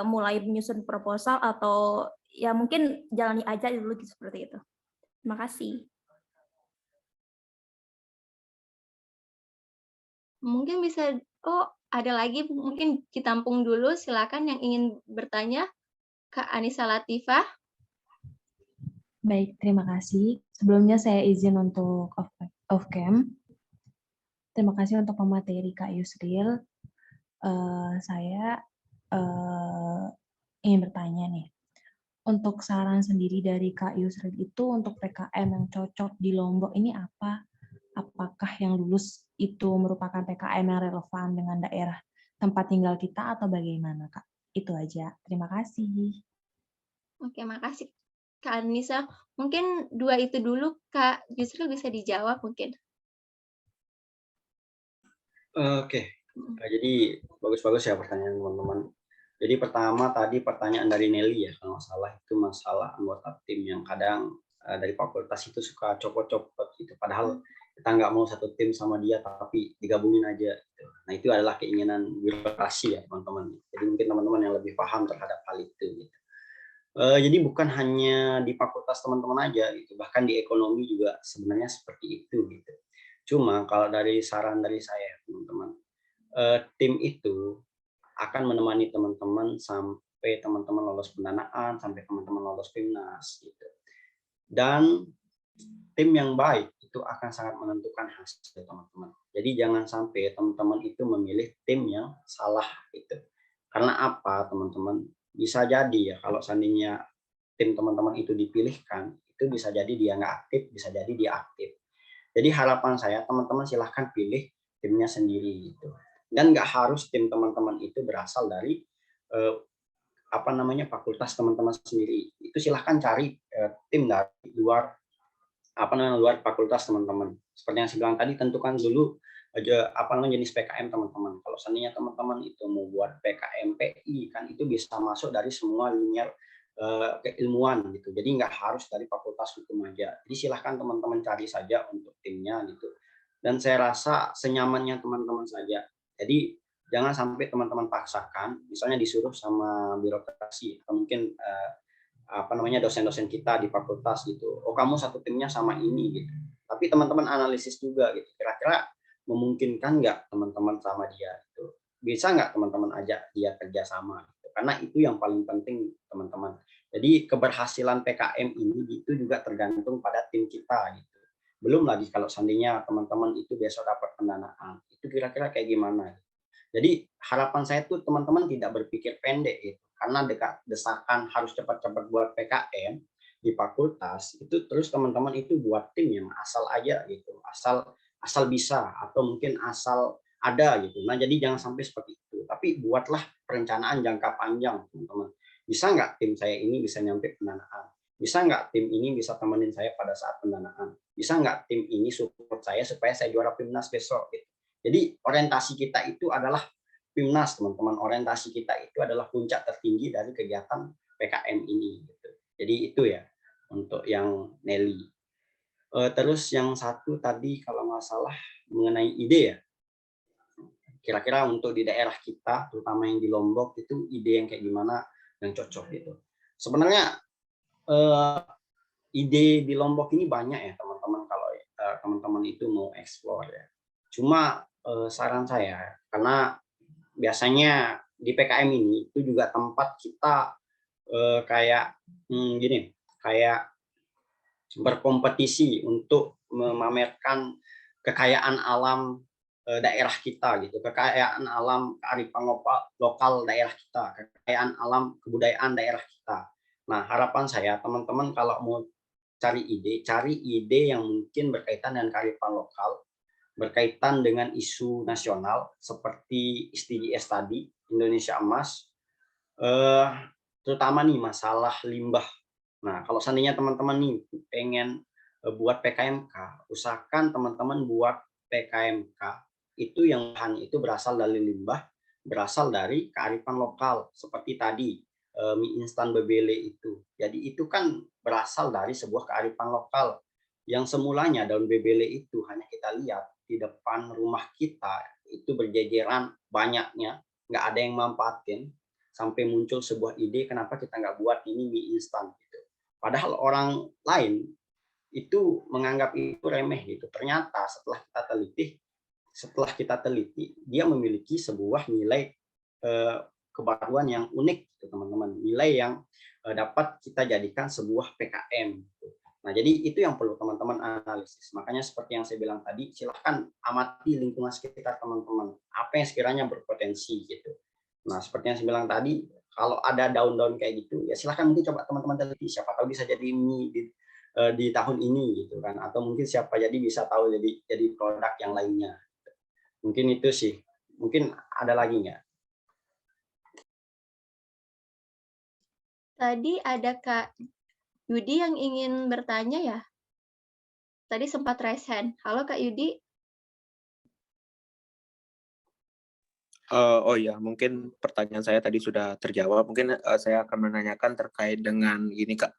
mulai menyusun proposal atau ya mungkin jalani aja dulu gitu, seperti itu. Terima kasih. Mungkin bisa, oh ada lagi mungkin ditampung dulu, silakan yang ingin bertanya, Kak Anissa Latifah. Baik, terima kasih. Sebelumnya saya izin untuk off cam. Terima kasih untuk pemateri Kak Yusril. Saya ingin bertanya nih. Untuk saran sendiri dari Kak Yusril itu untuk PKM yang cocok di Lombok ini apa? Apakah yang lulus itu merupakan PKM yang relevan dengan daerah tempat tinggal kita atau bagaimana, Kak? Itu aja. Terima kasih. Oke, makasih Kak Anissa. Mungkin 2 itu dulu Kak Yusril bisa dijawab mungkin. Oke. Jadi bagus-bagus ya pertanyaan teman-teman. Jadi pertama tadi pertanyaan dari Nelly ya, kalau nggak salah itu masalah anggota tim yang kadang dari fakultas itu suka copot-copot gitu. Padahal kita nggak mau satu tim sama dia, tapi digabungin aja. Gitu. Nah itu adalah keinginan birokrasi ya teman-teman. Jadi mungkin teman-teman yang lebih paham terhadap hal itu. Gitu. Jadi bukan hanya di fakultas teman-teman aja, gitu. Bahkan di ekonomi juga sebenarnya seperti itu. Gitu. Cuma kalau dari saran dari saya teman-teman, tim itu akan menemani teman-teman sampai teman-teman lolos pendanaan, sampai teman-teman lolos PIMNAS gitu. Dan tim yang baik itu akan sangat menentukan hasil teman-teman. Jadi jangan sampai teman-teman itu memilih tim yang salah itu. Karena apa teman-teman? Bisa jadi ya kalau seandainya tim teman-teman itu dipilihkan, itu bisa jadi dia nggak aktif, bisa jadi dia aktif. Jadi harapan saya teman-teman silahkan pilih timnya sendiri gitu. Dan nggak harus tim teman-teman itu berasal dari fakultas teman-teman sendiri. Itu silahkan cari tim dari luar luar fakultas teman-teman. Seperti yang saya bilang tadi, tentukan dulu jenis PKM teman-teman. Kalau seandainya teman-teman itu mau buat PKM PI kan itu bisa masuk dari semua linier keilmuan gitu. Jadi nggak harus dari fakultas hukum aja. Jadi silahkan teman-teman cari saja untuk timnya gitu. Dan saya rasa senyamannya teman-teman saja. Jadi jangan sampai teman-teman paksakan, misalnya disuruh sama birokrasi atau mungkin dosen-dosen kita di fakultas gitu. Oh kamu satu timnya sama ini gitu. Tapi teman-teman analisis juga gitu. Kira-kira memungkinkan nggak teman-teman sama dia gitu. Bisa nggak teman-teman ajak dia kerja sama gitu. Karena itu yang paling penting teman-teman. Jadi keberhasilan PKM ini itu juga tergantung pada tim kita gitu. Belum lagi kalau seandainya teman-teman itu besok dapat pendanaan. Itu kira-kira kayak gimana? Jadi harapan saya tuh teman-teman tidak berpikir pendek gitu. Karena desakan harus cepat-cepat buat PKM di fakultas itu terus teman-teman itu buat tim yang asal aja gitu, asal bisa atau mungkin asal ada gitu. Nah jadi jangan sampai seperti itu. Tapi buatlah perencanaan jangka panjang teman-teman. Bisa nggak tim saya ini bisa nyampe pendanaan? Bisa nggak tim ini bisa temenin saya pada saat pendanaan? Bisa nggak tim ini support saya supaya saya juara PIMNAS besok? Gitu. Jadi orientasi kita itu adalah PIMNAS teman-teman, orientasi kita itu adalah puncak tertinggi dari kegiatan PKM ini. Gitu. Jadi itu ya untuk yang Nelly. Terus yang satu tadi kalau nggak salah mengenai ide ya. Kira-kira untuk di daerah kita, terutama yang di Lombok itu ide yang kayak gimana yang cocok gitu. Sebenarnya ide di Lombok ini banyak ya teman-teman kalau teman-teman itu mau explore ya. Cuma saran saya karena biasanya di PKM ini itu juga tempat kita kayak berkompetisi untuk memamerkan kekayaan alam daerah kita gitu, kekayaan alam kearifan lokal daerah kita, kekayaan alam kebudayaan daerah kita. Nah, harapan saya teman-teman kalau mau cari ide yang mungkin berkaitan dengan kearifan lokal, berkaitan dengan isu nasional seperti SDGs tadi Indonesia Emas, terutama nih masalah limbah. Nah, kalau seandainya teman-teman nih pengen buat PKMK, usahakan teman-teman buat PKMK itu yang bahannya itu berasal dari limbah, berasal dari kearifan lokal seperti tadi mie instan bebele itu. Jadi itu kan berasal dari sebuah kearifan lokal yang semulanya daun bebele itu hanya kita lihat di depan rumah kita itu berjejeran banyaknya, nggak ada yang manfaatin, sampai muncul sebuah ide kenapa kita nggak buat ini mie instan gitu. Padahal orang lain itu menganggap itu remeh gitu. Ternyata setelah kita teliti, dia memiliki sebuah nilai kebaruan yang unik gitu, teman-teman. Nilai yang dapat kita jadikan sebuah PKM gitu. Nah, jadi itu yang perlu teman-teman analisis. Makanya seperti yang saya bilang tadi, silahkan amati lingkungan sekitar teman-teman. Apa yang sekiranya berpotensi gitu. Nah, seperti yang saya bilang tadi, kalau ada daun-daun kayak gitu, ya silahkan mungkin coba teman-teman teliti. Siapa tahu bisa jadi mie di tahun ini gitu kan. Atau mungkin siapa jadi bisa tahu jadi produk yang lainnya. Mungkin itu sih. Mungkin ada lagi nggak? Tadi ada Kak Yudi yang ingin bertanya ya? Tadi sempat raise hand. Halo Kak Yudi. Oh iya, mungkin pertanyaan saya tadi sudah terjawab. Mungkin saya akan menanyakan terkait dengan ini Kak,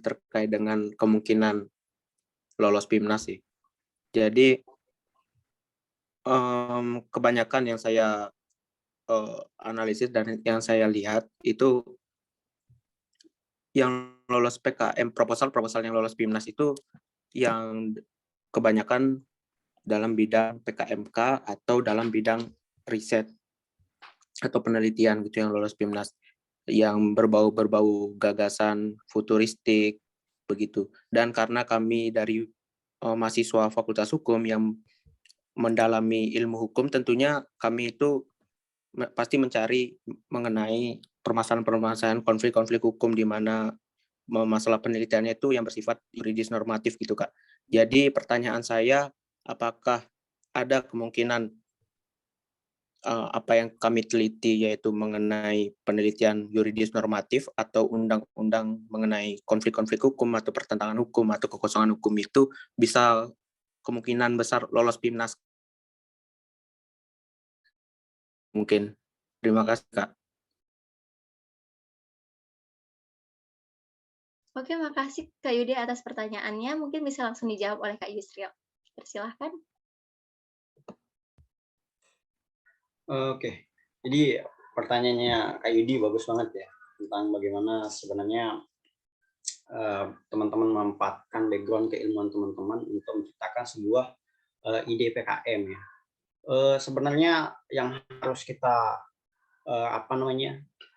terkait dengan kemungkinan lolos PIMNAS sih. Jadi kebanyakan yang saya analisis dan yang saya lihat itu yang lolos PKM, proposal yang lolos PIMNAS itu yang kebanyakan dalam bidang PKMK atau dalam bidang riset atau penelitian gitu yang lolos PIMNAS, yang berbau gagasan futuristik begitu. Dan karena kami dari mahasiswa Fakultas Hukum yang mendalami ilmu hukum, tentunya kami itu pasti mencari mengenai permasalahan-permasalahan konflik-konflik hukum di mana masalah penelitiannya itu yang bersifat yuridis normatif gitu Kak. Jadi pertanyaan saya, apakah ada kemungkinan apa yang kami teliti yaitu mengenai penelitian yuridis normatif atau undang-undang mengenai konflik-konflik hukum atau pertentangan hukum atau kekosongan hukum itu bisa kemungkinan besar lolos PIMNAS? Mungkin. Terima kasih Kak. Oke, makasih Kak Yudi atas pertanyaannya. Mungkin bisa langsung dijawab oleh Kak Yusril. Persilahkan. Oke, jadi pertanyaannya Kak Yudi bagus banget ya, tentang bagaimana sebenarnya teman-teman memanfaatkan background keilmuan teman-teman untuk menciptakan sebuah ide PKM ya. Sebenarnya yang harus kita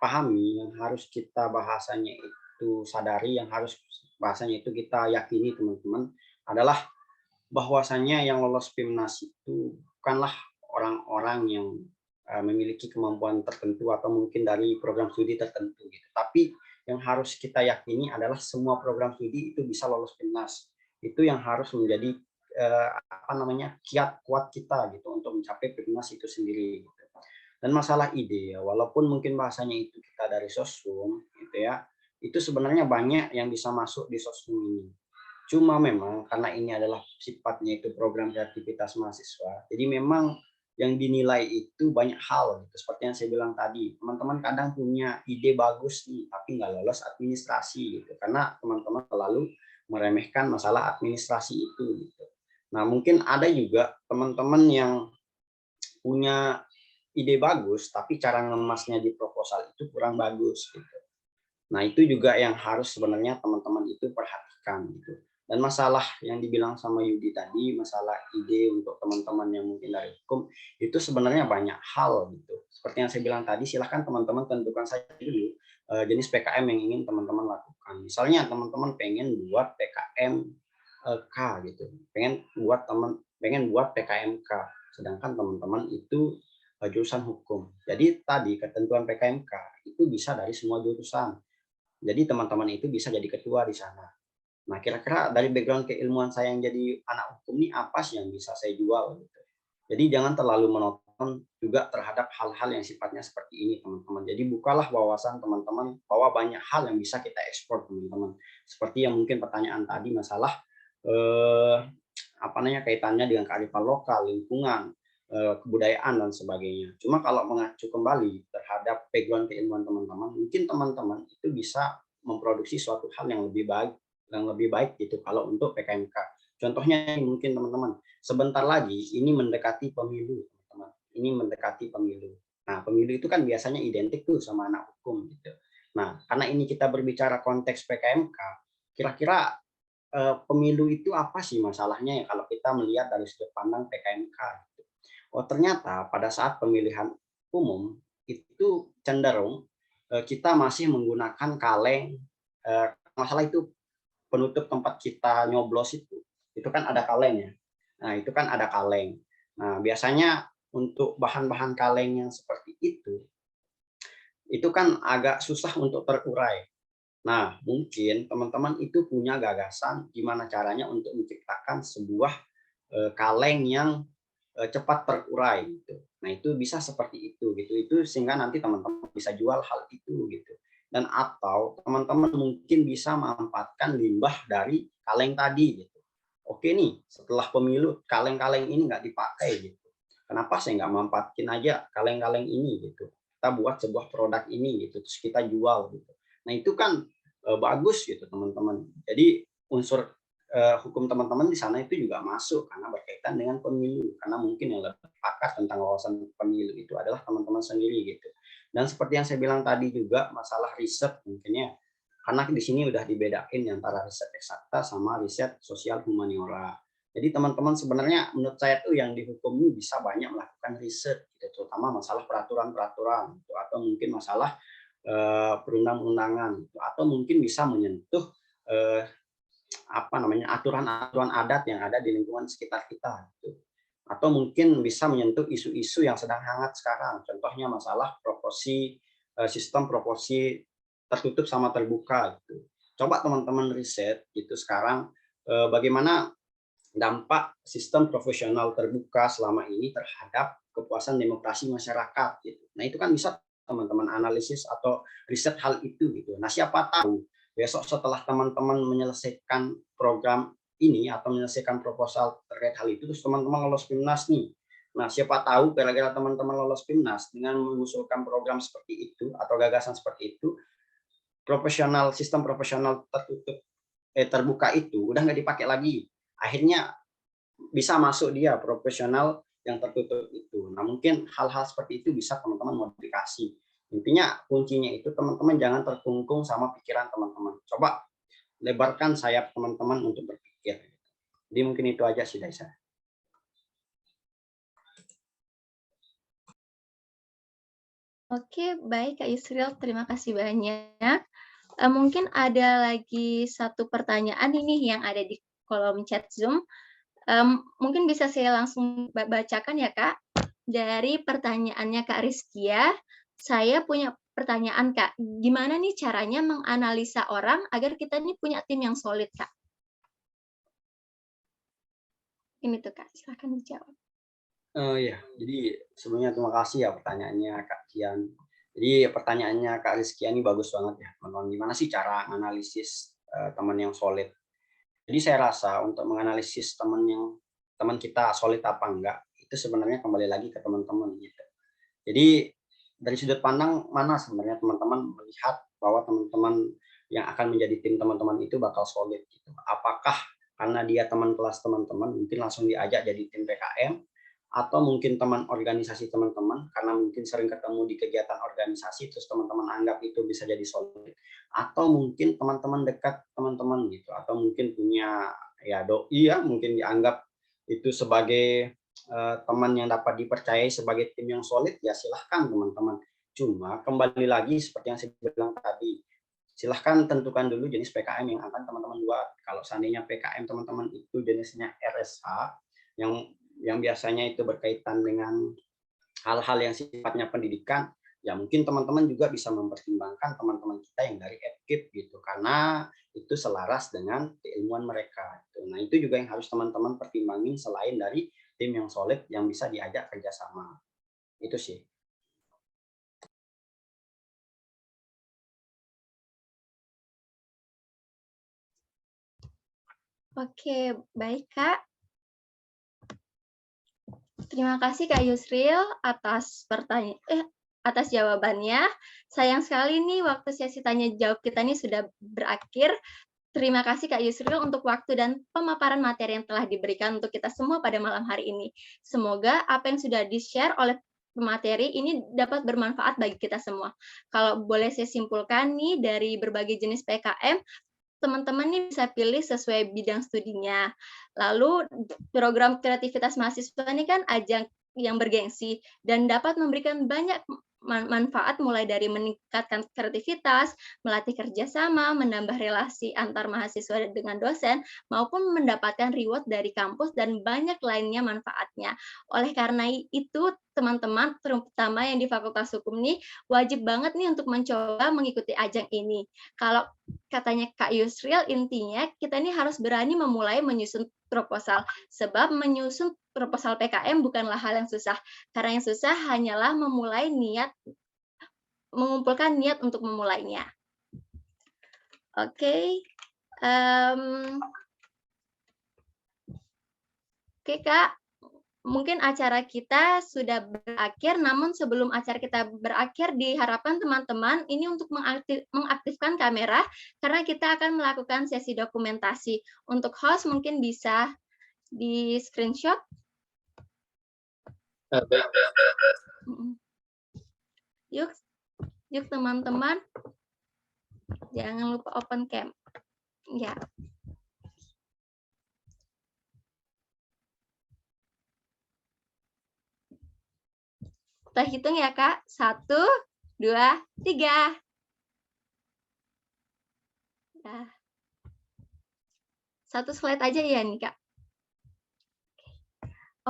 pahami, yang harus kita bahasanya itu sadari, yang harus bahasanya itu kita yakini teman-teman adalah bahwasanya yang lolos PIMNAS itu bukanlah orang-orang yang memiliki kemampuan tertentu atau mungkin dari program studi tertentu gitu. Tapi yang harus kita yakini adalah semua program studi itu bisa lolos PIMNAS. Itu yang harus menjadi kiat kuat kita gitu untuk mencapai PIMNAS itu sendiri gitu. Dan masalah ide ya, walaupun mungkin bahasanya itu kita dari sosum gitu ya, itu sebenarnya banyak yang bisa masuk di sosum ini. Cuma memang karena ini adalah sifatnya itu program kreativitas mahasiswa, jadi memang yang dinilai itu banyak hal gitu. Seperti yang saya bilang tadi, teman-teman kadang punya ide bagus nih tapi nggak lolos administrasi gitu, karena teman-teman selalu meremehkan masalah administrasi itu gitu. Nah, mungkin ada juga teman-teman yang punya ide bagus tapi cara ngemasnya di proposal itu kurang bagus gitu. Nah, itu juga yang harus sebenarnya teman-teman itu perhatikan gitu. Dan masalah yang dibilang sama Yudi tadi, masalah ide untuk teman-teman yang mungkin dari hukum, itu sebenarnya banyak hal gitu. Seperti yang saya bilang tadi, silahkan teman-teman tentukan saja dulu jenis PKM yang ingin teman-teman lakukan. Misalnya teman-teman pengen buat PKM K gitu, pengen buat PKMK, sedangkan teman-teman itu jurusan hukum. Jadi tadi ketentuan PKMK itu bisa dari semua jurusan. Jadi teman-teman itu bisa jadi ketua di sana. Nah, kira-kira dari background keilmuan saya yang jadi anak hukum ini apa sih yang bisa saya jual gitu. Jadi jangan terlalu monoton juga terhadap hal-hal yang sifatnya seperti ini, teman-teman. Jadi bukalah wawasan teman-teman bahwa banyak hal yang bisa kita ekspor, teman-teman. Seperti yang mungkin pertanyaan tadi masalah kaitannya dengan kearifan lokal, lingkungan, kebudayaan dan sebagainya. Cuma kalau mengacu kembali terhadap background keilmuan teman-teman, mungkin teman-teman itu bisa memproduksi suatu hal yang lebih baik gitu kalau untuk PKMK. Contohnya mungkin teman-teman, sebentar lagi ini mendekati pemilu, teman-teman. Ini mendekati pemilu. Nah, pemilu itu kan biasanya identik tuh sama anak hukum gitu. Nah, karena ini kita berbicara konteks PKMK, kira-kira pemilu itu apa sih masalahnya ya kalau kita melihat dari sudut pandang PKMK? Gitu. Oh, ternyata pada saat pemilihan umum itu cenderung kita masih menggunakan kaleng. Masalah itu penutup tempat kita nyoblos itu kan ada kalengnya. Nah, itu kan ada kaleng. Nah, biasanya untuk bahan-bahan kaleng yang seperti itu kan agak susah untuk terurai. Nah, mungkin teman-teman itu punya gagasan gimana caranya untuk menciptakan sebuah kaleng yang cepat terurai gitu. Nah, itu bisa seperti itu gitu. Itu sehingga nanti teman-teman bisa jual hal itu gitu. Dan atau teman-teman mungkin bisa memanfaatkan limbah dari kaleng tadi gitu. Oke nih, setelah pemilu kaleng-kaleng ini nggak dipakai gitu. Kenapa saya nggak manfaatin aja kaleng-kaleng ini gitu. Kita buat sebuah produk ini gitu, terus kita jual gitu. Nah, itu kan bagus gitu teman-teman. Jadi unsur hukum teman-teman di sana itu juga masuk karena berkaitan dengan pemilu. Karena mungkin yang lebih pakar tentang wawasan pemilu itu adalah teman-teman sendiri gitu. Dan seperti yang saya bilang tadi juga masalah riset mungkinnya karena di sini udah dibedain antara riset eksakta sama riset sosial humaniora. Jadi teman-teman sebenarnya menurut saya tuh yang di hukum ini bisa banyak melakukan riset gitu, terutama masalah peraturan-peraturan gitu, atau mungkin masalah perundang-undangan gitu, atau mungkin bisa menyentuh aturan-aturan adat yang ada di lingkungan sekitar kita gitu. Atau mungkin bisa menyentuh isu-isu yang sedang hangat sekarang, contohnya masalah sistem proporsi tertutup sama terbuka gitu. Coba teman-teman riset gitu sekarang bagaimana dampak sistem profesional terbuka selama ini terhadap kepuasan demokrasi masyarakat gitu. Nah, itu kan bisa teman-teman analisis atau riset hal itu gitu. Nah, siapa tahu besok setelah teman-teman menyelesaikan program ini atau menyelesaikan proposal terkait hal itu terus teman-teman lolos PIMNAS nih. Nah, siapa tahu kira-kira teman-teman lolos PIMNAS dengan mengusulkan program seperti itu atau gagasan seperti itu, sistem profesional terbuka itu udah nggak dipakai lagi. Akhirnya bisa masuk dia profesional yang tertutup itu. Nah, mungkin hal-hal seperti itu bisa teman-teman modifikasi. Intinya kuncinya itu teman-teman jangan terkungkung sama pikiran teman-teman. Coba lebarkan sayap teman-teman untuk berpikir. Jadi mungkin itu aja sih dari saya. Oke, baik Kak Yusril, terima kasih banyak. Mungkin ada lagi satu pertanyaan ini yang ada di kolom chat Zoom. Mungkin bisa saya langsung bacakan ya Kak. Dari pertanyaannya Kak Rizkia, saya punya pertanyaan Kak, gimana nih caranya menganalisa orang agar kita nih punya tim yang solid Kak? Ini tuh Kak, silahkan dijawab. Ya, jadi sebelumnya terima kasih ya pertanyaannya Kak Kian. Jadi pertanyaannya Kak Rizky ini bagus banget ya, teman-teman. Gimana sih cara menganalisis teman yang solid? Jadi saya rasa untuk menganalisis teman kita solid apa enggak, itu sebenarnya kembali lagi ke teman-teman gitu. Jadi dari sudut pandang mana sebenarnya teman-teman melihat bahwa teman-teman yang akan menjadi tim teman-teman itu bakal solid gitu. Apakah karena dia teman kelas teman-teman mungkin langsung diajak jadi tim PKM, atau mungkin teman organisasi teman-teman karena mungkin sering ketemu di kegiatan organisasi terus teman-teman anggap itu bisa jadi solid, atau mungkin teman-teman dekat teman-teman gitu, atau mungkin punya ya doi ya mungkin dianggap itu sebagai teman yang dapat dipercayai sebagai tim yang solid, ya silahkan teman-teman. Cuma kembali lagi seperti yang saya bilang tadi, silahkan tentukan dulu jenis PKM yang akan teman-teman buat. Kalau seandainya PKM teman-teman itu jenisnya RSH yang biasanya itu berkaitan dengan hal-hal yang sifatnya pendidikan, ya mungkin teman-teman juga bisa mempertimbangkan teman-teman kita yang dari FKIP gitu, karena itu selaras dengan keilmuan mereka. Nah, itu juga yang harus teman-teman pertimbangin selain dari tim yang solid yang bisa diajak kerjasama. Itu sih. Oke, baik Kak. Terima kasih Kak Yusril atas jawabannya. Sayang sekali nih waktu sesi tanya jawab kita ini sudah berakhir. Terima kasih Kak Yusril untuk waktu dan pemaparan materi yang telah diberikan untuk kita semua pada malam hari ini. Semoga apa yang sudah di-share oleh pemateri ini dapat bermanfaat bagi kita semua. Kalau boleh saya simpulkan nih dari berbagai jenis PKM, teman-teman nih bisa pilih sesuai bidang studinya. Lalu program kreativitas mahasiswa ini kan ajang yang bergengsi dan dapat memberikan banyak manfaat mulai dari meningkatkan kreativitas, melatih kerjasama, menambah relasi antar mahasiswa dengan dosen, maupun mendapatkan reward dari kampus dan banyak lainnya manfaatnya. Oleh karena itu, teman-teman, terutama yang di Fakultas Hukum nih, wajib banget nih untuk mencoba mengikuti ajang ini. Kalau katanya Kak Yusril, intinya kita ini harus berani memulai menyusun proposal. Sebab menyusun proposal PKM bukanlah hal yang susah. Karena yang susah hanyalah mengumpulkan niat untuk memulainya. Oke. Oke, Kak. Mungkin acara kita sudah berakhir, namun sebelum acara kita berakhir, diharapkan teman-teman ini untuk mengaktifkan kamera, karena kita akan melakukan sesi dokumentasi. Untuk host mungkin bisa di screenshot. Yuk teman-teman, jangan lupa open cam. Ya. Kita hitung ya, Kak. 1, 2, 3. Nah. Satu slide aja ya nih, Kak.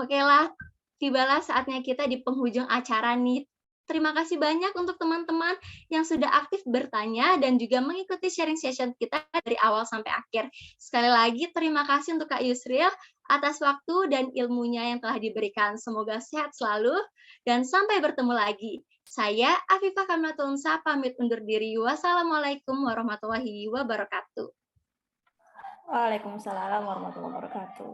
Oke lah, tibalah saatnya kita di penghujung acara nih. Terima kasih banyak untuk teman-teman yang sudah aktif bertanya dan juga mengikuti sharing session kita dari awal sampai akhir. Sekali lagi, terima kasih untuk Kak Yusril atas waktu dan ilmunya yang telah diberikan. Semoga sehat selalu dan sampai bertemu lagi. Saya Afifah Kamlatul Unsa pamit undur diri. Wassalamualaikum warahmatullahi wabarakatuh. Waalaikumsalam warahmatullahi wabarakatuh.